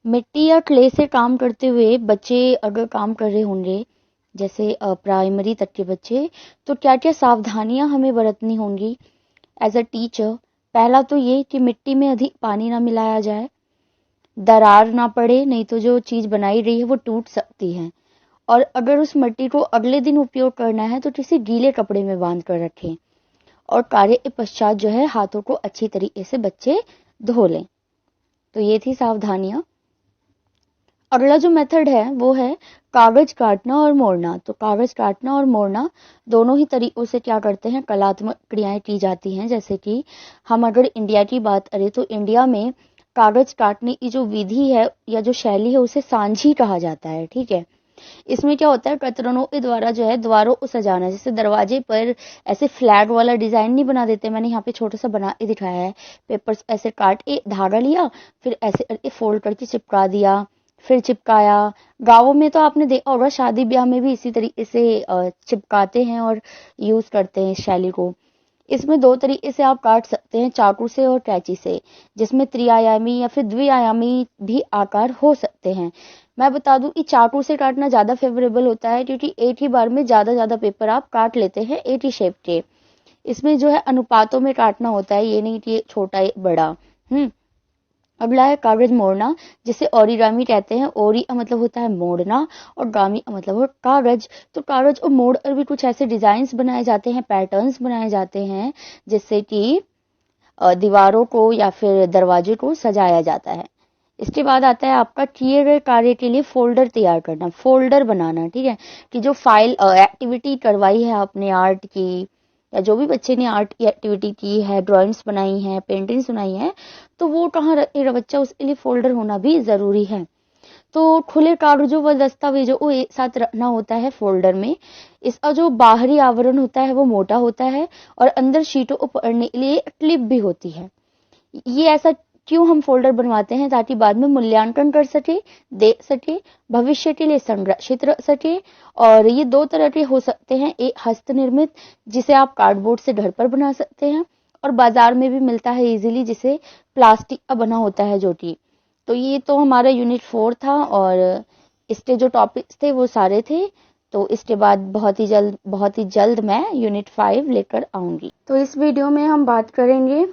मिट्टी या क्ले से काम करते हुए बच्चे अगर काम कर रहे होंगे, जैसे प्राइमरी तक के बच्चे, तो क्या क्या सावधानियां हमें बरतनी होंगी एज अ टीचर। पहला तो ये कि मिट्टी में अधिक पानी ना मिलाया जाए, दरार ना पड़े, नहीं तो जो चीज बनाई रही है वो टूट सकती है। और अगर उस मिट्टी को अगले दिन उपयोग करना है तो किसी गीले कपड़े में बांध कर रखें और कार्य के पश्चात जो है हाथों को अच्छी तरीके से बच्चे धो लें। तो ये थी सावधानियां। अगला जो मेथड है वो है कागज काटना और मोड़ना। तो कागज काटना और मोड़ना दोनों ही तरीकों से क्या करते हैं, कलात्मक क्रियाएं की जाती हैं। जैसे कि हम अगर इंडिया की बात करें तो इंडिया में कागज काटने की जो विधि है या जो शैली है उसे सांझी कहा जाता है। ठीक है, इसमें क्या होता है, कतरनों के द्वारा जो है द्वारों को सजाना। जैसे दरवाजे पर ऐसे फ्लैग वाला डिजाइन नहीं बना देते, मैंने यहाँ पे छोटा सा बना के दिखाया है। पेपर्स ऐसे काट के धागा लिया, फिर ऐसे करके फोल्ड करके चिपका दिया, फिर चिपकाया। गांवों में तो आपने देखा होगा शादी ब्याह में भी इसी तरीके से चिपकाते हैं और यूज करते हैं इस शैली को। इसमें दो तरीके से आप काट सकते हैं, चाकू से और कैंची से, जिसमें त्रिआयामी या फिर द्विआयामी भी आकार हो सकते हैं। मैं बता दूं कि चाकू से काटना ज्यादा फेवरेबल होता है क्योंकि एक ही बार में ज्यादा पेपर आप काट लेते हैं एक ही शेप के। इसमें जो है अनुपातों में काटना होता है, ये नहीं कि छोटा या बड़ा। अगला है कागज मोड़ना, जिसे ओरिगामी कहते हैं। ओरी का मतलब होता है मोड़ना और गामी का मतलब है कागज। तो कागज को मोड़ कर भी कुछ ऐसे डिजाइन्स बनाए जाते हैं, पैटर्न्स बनाए जाते हैं, जिससे कि दीवारों को या फिर दरवाजे को सजाया जाता है। इसके बाद आता है आपका किए गए कार्य के लिए फोल्डर तैयार करना, फोल्डर बनाना। ठीक है, कि जो फाइल एक्टिविटी करवाई है आपने आर्ट की, या जो भी बच्चे ने आर्ट की एक्टिविटी की है, ड्राइंग्स बनाई हैं, पेंटिंग्स बनाई हैं, तो वो कहाँ रखेगा बच्चा, उसके लिए फोल्डर होना भी जरूरी है। तो खुले कागजों व दस्तावेजों को एक साथ रखना होता है फोल्डर में। इसका जो बाहरी आवरण होता है वो मोटा होता है और अंदर शीटों को पकड़ने के लिए क्लिप भी होती है। ये ऐसा क्यों हम फोल्डर बनवाते हैं, ताकि बाद में मूल्यांकन कर सके, देख सके, भविष्य के लिए संरक्षित रख सके। और ये दो तरह के हो सकते हैं, एक हस्त निर्मित जिसे आप कार्डबोर्ड से घर पर बना सकते हैं, और बाजार में भी मिलता है इजीली, जिसे प्लास्टिक का बना होता है जो कि। तो ये तो हमारा यूनिट 4 था और इसके जो टॉपिक्स थे वो सारे थे। तो इसके बाद बहुत ही जल्द मैं यूनिट 5 लेकर आऊंगी। तो इस वीडियो में हम बात करेंगे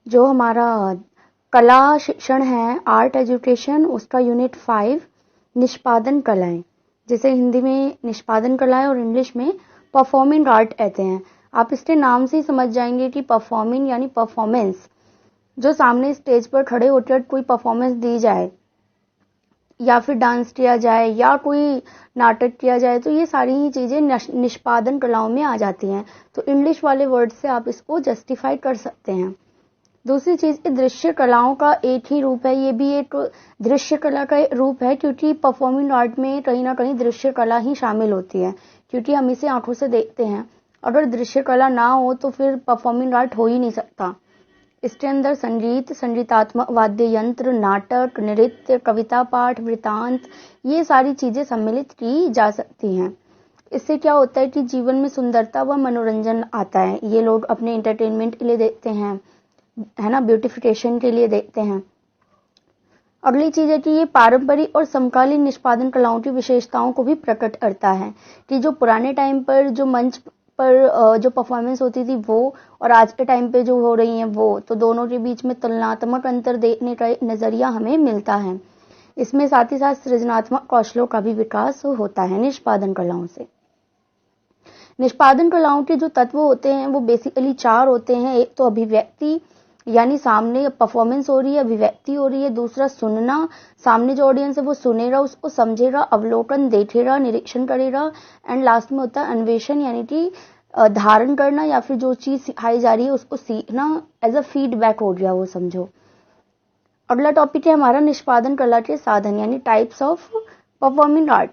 जो हमारा कला शिक्षण है, आर्ट एजुकेशन, उसका यूनिट 5 निष्पादन कलाएं, जिसे हिंदी में निष्पादन कलाएं और इंग्लिश में परफॉर्मिंग आर्ट कहते हैं। आप इसके नाम से ही समझ जाएंगे कि परफॉर्मिंग यानी परफॉर्मेंस, जो सामने स्टेज पर खड़े होकर कोई परफॉर्मेंस दी जाए या फिर डांस किया जाए या कोई नाटक किया जाए, तो ये सारी ही चीजें निष्पादन कलाओं में आ जाती हैं। तो इंग्लिश वाले वर्ड से आप इसको जस्टिफाई कर सकते हैं। दूसरी चीज, दृश्य कलाओं का एक ही रूप है, ये भी एक दृश्य कला का रूप है, क्योंकि परफॉर्मिंग आर्ट में कहीं ना कहीं दृश्य कला ही शामिल होती है, क्योंकि हम इसे आंखों से देखते हैं। अगर दृश्य कला ना हो तो फिर परफॉर्मिंग आर्ट हो ही नहीं सकता। इसके अंदर संगीत, संगीतात्मक वाद्य यंत्र, नाटक, नृत्य, कविता पाठ, वृत्तांत, ये सारी चीजें सम्मिलित की जा सकती हैं। इससे क्या होता है कि जीवन में सुंदरता व मनोरंजन आता है। ये लोग अपने एंटरटेनमेंट के लिए देखते हैं, है ना, ब्यूटिफिकेशन के लिए देखते हैं। अगली चीज है कि ये पारंपरिक और समकालीन निष्पादन कलाओं की विशेषताओं को भी प्रकट करता है, कि जो पुराने टाइम पर जो मंच पर जो परफॉर्मेंस होती थी वो, और आज के टाइम पे जो हो रही है वो, तो दोनों के बीच में तुलनात्मक अंतर देखने का एक नजरिया हमें मिलता है। इसमें साथ ही साथ सृजनात्मक कौशलों का भी विकास होता है निष्पादन कलाओं से। निष्पादन कलाओं के जो तत्व होते हैं वो बेसिकली 4 होते हैं। एक तो अभिव्यक्ति, यानी सामने परफॉर्मेंस हो रही है, अभिव्यक्ति हो रही है। दूसरा सिखना, सामने जो ऑडियंस है वो सुनेगा, उसको समझेगा, अवलोकन देखेगा, निरीक्षण करेगा। एंड लास्ट में होता है अन्वेषण, यानी कि धारण करना या फिर जो चीज सिखाई जा रही है उसको सीखना, एज अ फीडबैक हो गया वो, समझो। अगला टॉपिक है हमारा निष्पादन कला के साधन, यानी टाइप्स ऑफ परफॉर्मिंग आर्ट।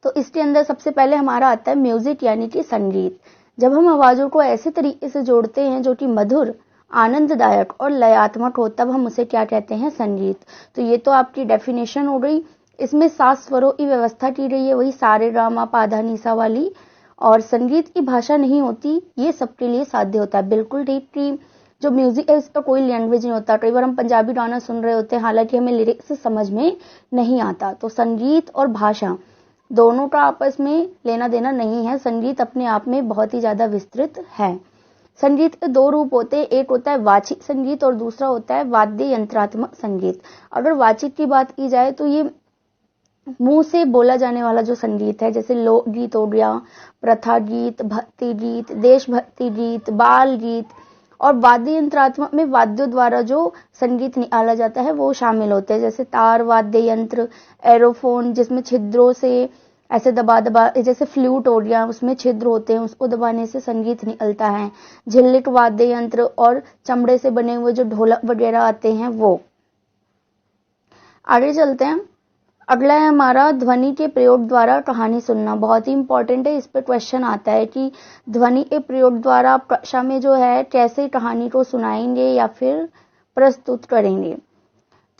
तो इसके अंदर सबसे पहले हमारा आता है म्यूजिक, यानी कि संगीत। जब हम आवाजों को ऐसे तरीके से जोड़ते हैं जो कि मधुर, आनंददायक और लयात्मक हो, तब हम उसे क्या कहते हैं? संगीत। तो ये तो आपकी डेफिनेशन हो गई। इसमें 7 स्वरों की व्यवस्था की गई है, वही सारे गामा पाधा निसा वाली। और संगीत की भाषा नहीं होती, ये सबके लिए साध्य होता है। बिल्कुल ठीक की जो म्यूजिक है इसका कोई लैंग्वेज नहीं होता। कई बार हम पंजाबी गाना सुन रहे होते हैं, हालांकि हमें लिरिक्स समझ में नहीं आता। तो संगीत और भाषा दोनों का आपस में लेना देना नहीं है। संगीत अपने आप में बहुत ही ज्यादा विस्तृत है। संगीत के 2 रूप होते हैं, एक होता है वाचिक संगीत और दूसरा होता है वाद्य यंत्रात्मक संगीत। अगर वाचिक की बात की जाए तो ये मुंह से बोला जाने वाला जो संगीत है, जैसे लोक गीत हो गया, प्रथा गीत, भक्ति गीत, देशभक्ति गीत, बाल गीत। और वाद्य यंत्रात्मक में वाद्यों द्वारा जो संगीत निकाला जाता है वो शामिल होते हैं, जैसे तार वाद्य यंत्र, एरोफोन जिसमें छिद्रों से ऐसे दबा दबा, जैसे फ्लूट हो गया उसमें छिद्र होते हैं, उसको दबाने से संगीत निकलता है, झिल्लिक वाद्य यंत्र और चमड़े से बने हुए जो ढोलक वगैरह आते हैं वो। आगे चलते हैं। अगला है हमारा ध्वनि के प्रयोग द्वारा कहानी सुनना। बहुत ही इंपॉर्टेंट है, इस पे क्वेश्चन आता है कि ध्वनि के प्रयोग द्वारा आप कक्षा में जो है कैसे कहानी को सुनाएंगे या फिर प्रस्तुत करेंगे।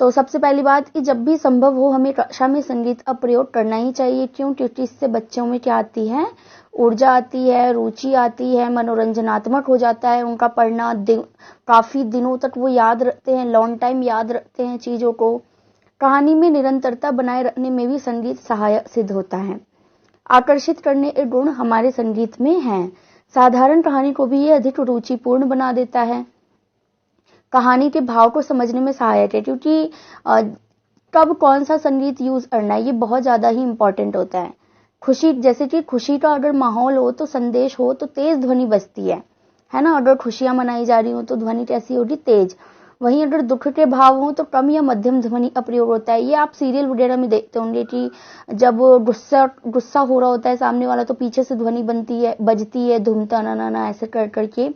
तो सबसे पहली बात कि जब भी संभव हो हमें कक्षा में संगीत का प्रयोग करना ही चाहिए। क्यों? क्योंकि इससे बच्चों में क्या आती है? ऊर्जा आती है, रुचि आती है, मनोरंजनात्मक हो जाता है। उनका पढ़ना काफी दिनों तक वो याद रखते हैं, लॉन्ग टाइम याद रखते हैं चीजों को। कहानी में निरंतरता बनाए रखने में भी संगीत सहायक सिद्ध होता है। आकर्षित करने के गुण हमारे संगीत में हैं। साधारण कहानी को भी ये अधिक रुचिपूर्ण बना देता है। कहानी के भाव को समझने में सहायक है, क्योंकि कब कौन सा संगीत यूज करना है ये बहुत ज्यादा ही इंपॉर्टेंट होता है। खुशी, जैसे कि खुशी का अगर माहौल हो तो संदेश हो तो तेज ध्वनि बजती है ना। अगर खुशियां मनाई जा रही हो तो ध्वनि कैसी होगी? तेज। वहीं अगर दुख के भाव हो तो कम या मध्यम ध्वनि का प्रयोग होता है। ये आप सीरियल वगैरह में देखते होंगे कि जब गुस्सा हो रहा होता है सामने वाला तो पीछे से ध्वनि बजती है धूमता ना ना ऐसे कर करके।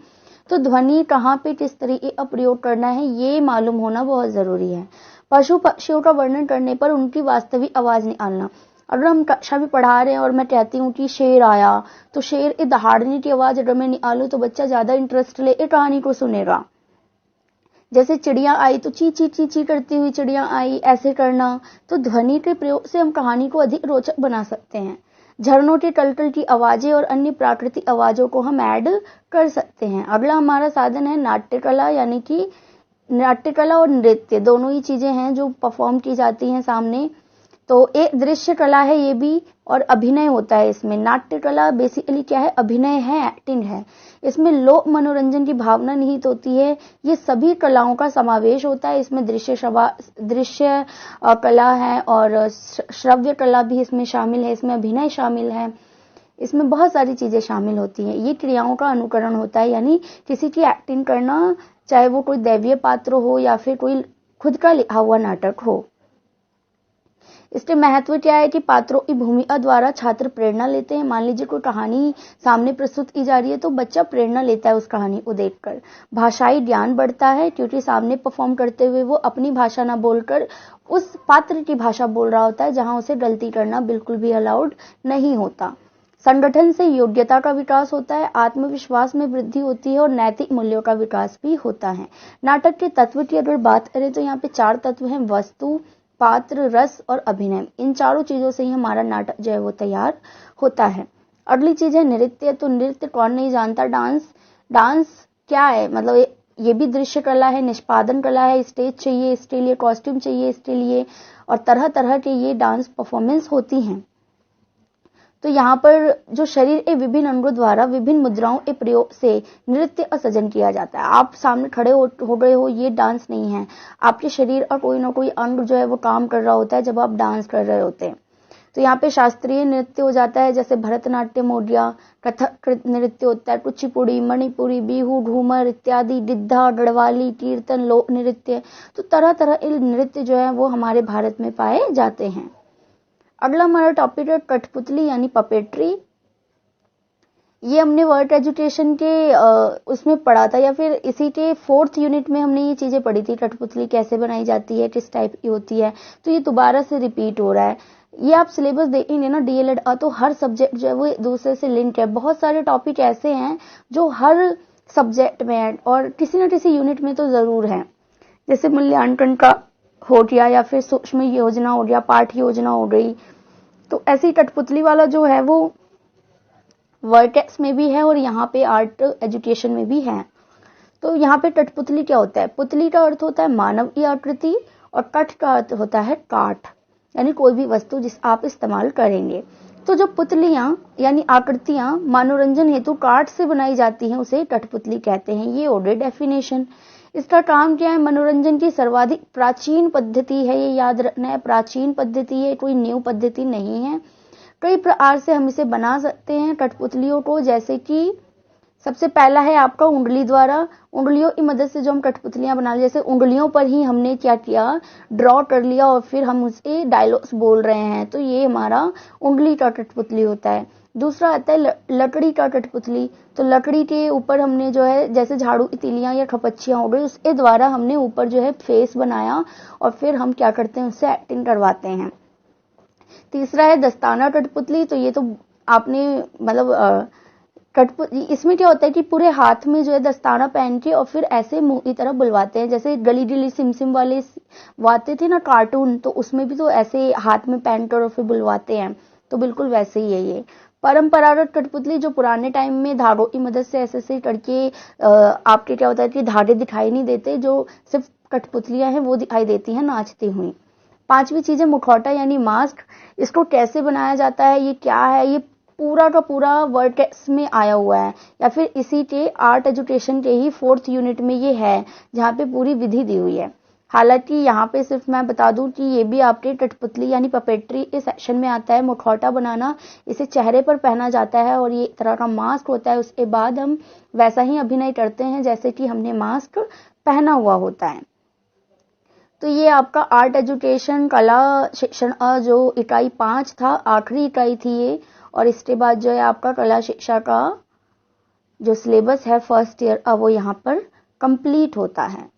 तो ध्वनि कहाँ पे किस तरीके का प्रयोग करना है ये मालूम होना बहुत जरूरी है। पशु पक्षियों का वर्णन करने पर उनकी वास्तविक आवाज निकालना। अगर हम कक्षा में पढ़ा रहे हैं और मैं कहती हूँ कि शेर आया, तो शेर के दहाड़ने की आवाज अगर मैं निकालूं तो बच्चा ज्यादा इंटरेस्ट ले कहानी को सुनेगा। जैसे चिड़िया आई तो ची ची ची ची करती हुई चिड़िया आई, ऐसे करना। तो ध्वनि के प्रयोग से हम कहानी को अधिक रोचक बना सकते हैं। झरनों के टलटल की आवाजें और अन्य प्राकृतिक आवाजों को हम ऐड कर सकते हैं। अगला हमारा साधन है नाट्य कला, यानी कि नाट्य कला और नृत्य दोनों ही चीजें हैं जो परफॉर्म की जाती हैं सामने। तो एक दृश्य कला है ये भी, और अभिनय होता है इसमें। नाट्य कला बेसिकली क्या है? अभिनय है, एक्टिंग है। इसमें लोक मनोरंजन की भावना निहित होती है। ये सभी कलाओं का समावेश होता है इसमें। दृश्य कला है और श्रव्य कला भी इसमें शामिल है, इसमें अभिनय शामिल है, इसमें बहुत सारी चीजें शामिल होती हैं। ये क्रियाओं का अनुकरण होता है, यानी किसी की एक्टिंग करना, चाहे वो कोई दैवीय पात्र हो या फिर कोई खुद का लिखा हुआ नाटक हो। इसके महत्व क्या है कि पात्रों की भूमिका द्वारा छात्र प्रेरणा लेते हैं। मान लीजिए कोई कहानी सामने प्रस्तुत की जा रही है तो बच्चा प्रेरणा लेता है उस कहानी को देखकर। भाषाई ज्ञान बढ़ता है, क्योंकि सामने परफॉर्म करते हुए वो अपनी भाषा ना बोलकर उस पात्र की भाषा बोल रहा होता है, जहां उसे गलती करना बिल्कुल भी अलाउड नहीं होता। संगठन से योग्यता का विकास होता है, आत्मविश्वास में वृद्धि होती है और नैतिक मूल्यों का विकास भी होता है। नाटक के तत्व की अगर बात करें तो यहाँ पे 4 तत्व हैं: वस्तु, पात्र, रस और अभिनय। इन चारों चीजों से ही हमारा नाटक जो है वो तैयार होता है। अगली चीज है नृत्य। तो नृत्य कौन नहीं जानता? डांस क्या है? मतलब ये भी दृश्य कला है, निष्पादन कला है। स्टेज चाहिए इसके लिए, कॉस्ट्यूम चाहिए इसके लिए, और तरह तरह के ये डांस परफॉर्मेंस होती हैं। तो यहाँ पर जो शरीर के विभिन्न अंगों द्वारा विभिन्न मुद्राओं के प्रयोग से नृत्य का सृजन किया जाता है। आप सामने खड़े हो गए हो, ये डांस नहीं है। आपके शरीर का कोई ना कोई अंग जो है वो काम कर रहा होता है जब आप डांस कर रहे होते हैं। तो यहाँ पे शास्त्रीय नृत्य हो जाता है, जैसे भरतनाट्यम हो गया, कथक नृत्य होता है, कुचिपुड़ी, मणिपुरी, बिहू, घूमर इत्यादि, गिद्धा, गढ़वाली, कीर्तन, लोक नृत्य। तो तरह तरह के नृत्य जो है वो हमारे भारत में पाए जाते हैं। अगला हमारा टॉपिक है कठपुतली यानी पपेट्री। ये हमने वर्ल्ड एजुकेशन के उसमें पढ़ा था, या फिर इसी के 4th यूनिट में हमने ये चीजें पढ़ी थी, कठपुतली कैसे बनाई जाती है, किस टाइप की होती है। तो ये दोबारा से रिपीट हो रहा है। ये आप सिलेबस देखेंगे ना डीएलएड, तो हर सब्जेक्ट जो है वो एक दूसरे से लिंक है। बहुत सारे टॉपिक ऐसे हैं जो हर सब्जेक्ट में है और किसी न किसी यूनिट में तो जरूर है, जैसे मूल्यांकन का हो गया, या फिर सूक्ष्म योजना हो गया, पाठ योजना हो गई। तो ऐसी कठपुतली वाला जो है वो वर्टेक्स में भी है और यहाँ पे आर्ट एजुकेशन में भी है। तो यहाँ पे कठपुतली क्या होता है? पुतली का अर्थ होता है मानव की आकृति और कठ का अर्थ होता है काठ, यानी कोई भी वस्तु जिस आप इस्तेमाल करेंगे। तो जो पुतलियां यानी आकृतियां मनोरंजन हेतु काठ से बनाई जाती हैं उसे कठपुतली कहते हैं। ये हो गई डेफिनेशन। इसका काम क्या है? मनोरंजन की सर्वाधिक प्राचीन पद्धति है, ये याद रखना है, प्राचीन पद्धति है, कोई न्यू पद्धति नहीं है। कई प्रकार से हम इसे बना सकते हैं कठपुतलियों को, जैसे कि सबसे पहला है आपका उंगली द्वारा। उंगलियों की मदद से जो हम कठपुतलियां बना ले, जैसे उंगलियों पर ही हमने क्या किया, ड्रॉ कर लिया और फिर हम उसके डायलॉग्स बोल रहे हैं, तो ये हमारा उंगली का कठपुतली होता है। दूसरा आता है लकड़ी का कठपुतली। तो लकड़ी के ऊपर हमने जो है जैसे झाड़ू की तीलियां या खपच्चियां हो गई, उसके द्वारा हमने ऊपर जो है फेस बनाया और फिर हम क्या करते हैं, उससे एक्टिंग करवाते हैं। तीसरा है दस्ताना कठपुतली। तो ये तो आपने मतलब कठपुतली, इसमें क्या होता है कि पूरे हाथ में जो है दस्ताना पहन के और फिर ऐसे मुंह की तरफ बुलवाते हैं, जैसे गली गिली सिमसिम वाले वाते थे ना कार्टून, तो उसमें भी तो ऐसे हाथ में पहन कर और फिर बुलवाते हैं, तो बिल्कुल वैसे ही है ये। परंपरागत कठपुतली जो पुराने टाइम में धागों की मदद से ऐसे करके आपके क्या होता है कि धागे दिखाई नहीं देते, जो सिर्फ कठपुतलियां हैं वो दिखाई देती हैं नाचती हुई। पांचवी चीज है मुखौटा यानी मास्क। इसको कैसे बनाया जाता है, ये क्या है, ये पूरा का पूरा वर्टेक्स में आया हुआ है, या फिर इसी के आर्ट एजुकेशन के ही 4th यूनिट में ये है, जहाँ पे पूरी विधि दी हुई है। हालांकि यहाँ पे सिर्फ मैं बता दूं कि ये भी आपके कठपुतली यानी पपेट्री के सेक्शन में आता है। मुखौटा बनाना, इसे चेहरे पर पहना जाता है और ये एक तरह का मास्क होता है। उसके बाद हम वैसा ही अभिनय करते हैं जैसे कि हमने मास्क पहना हुआ होता है। तो ये आपका आर्ट एजुकेशन कला शिक्षण जो इकाई 5 था, आखिरी इकाई थी ये, और इसके बाद जो है आपका कला शिक्षा का जो सिलेबस है 1st ईयर वो यहाँ पर कंप्लीट होता है।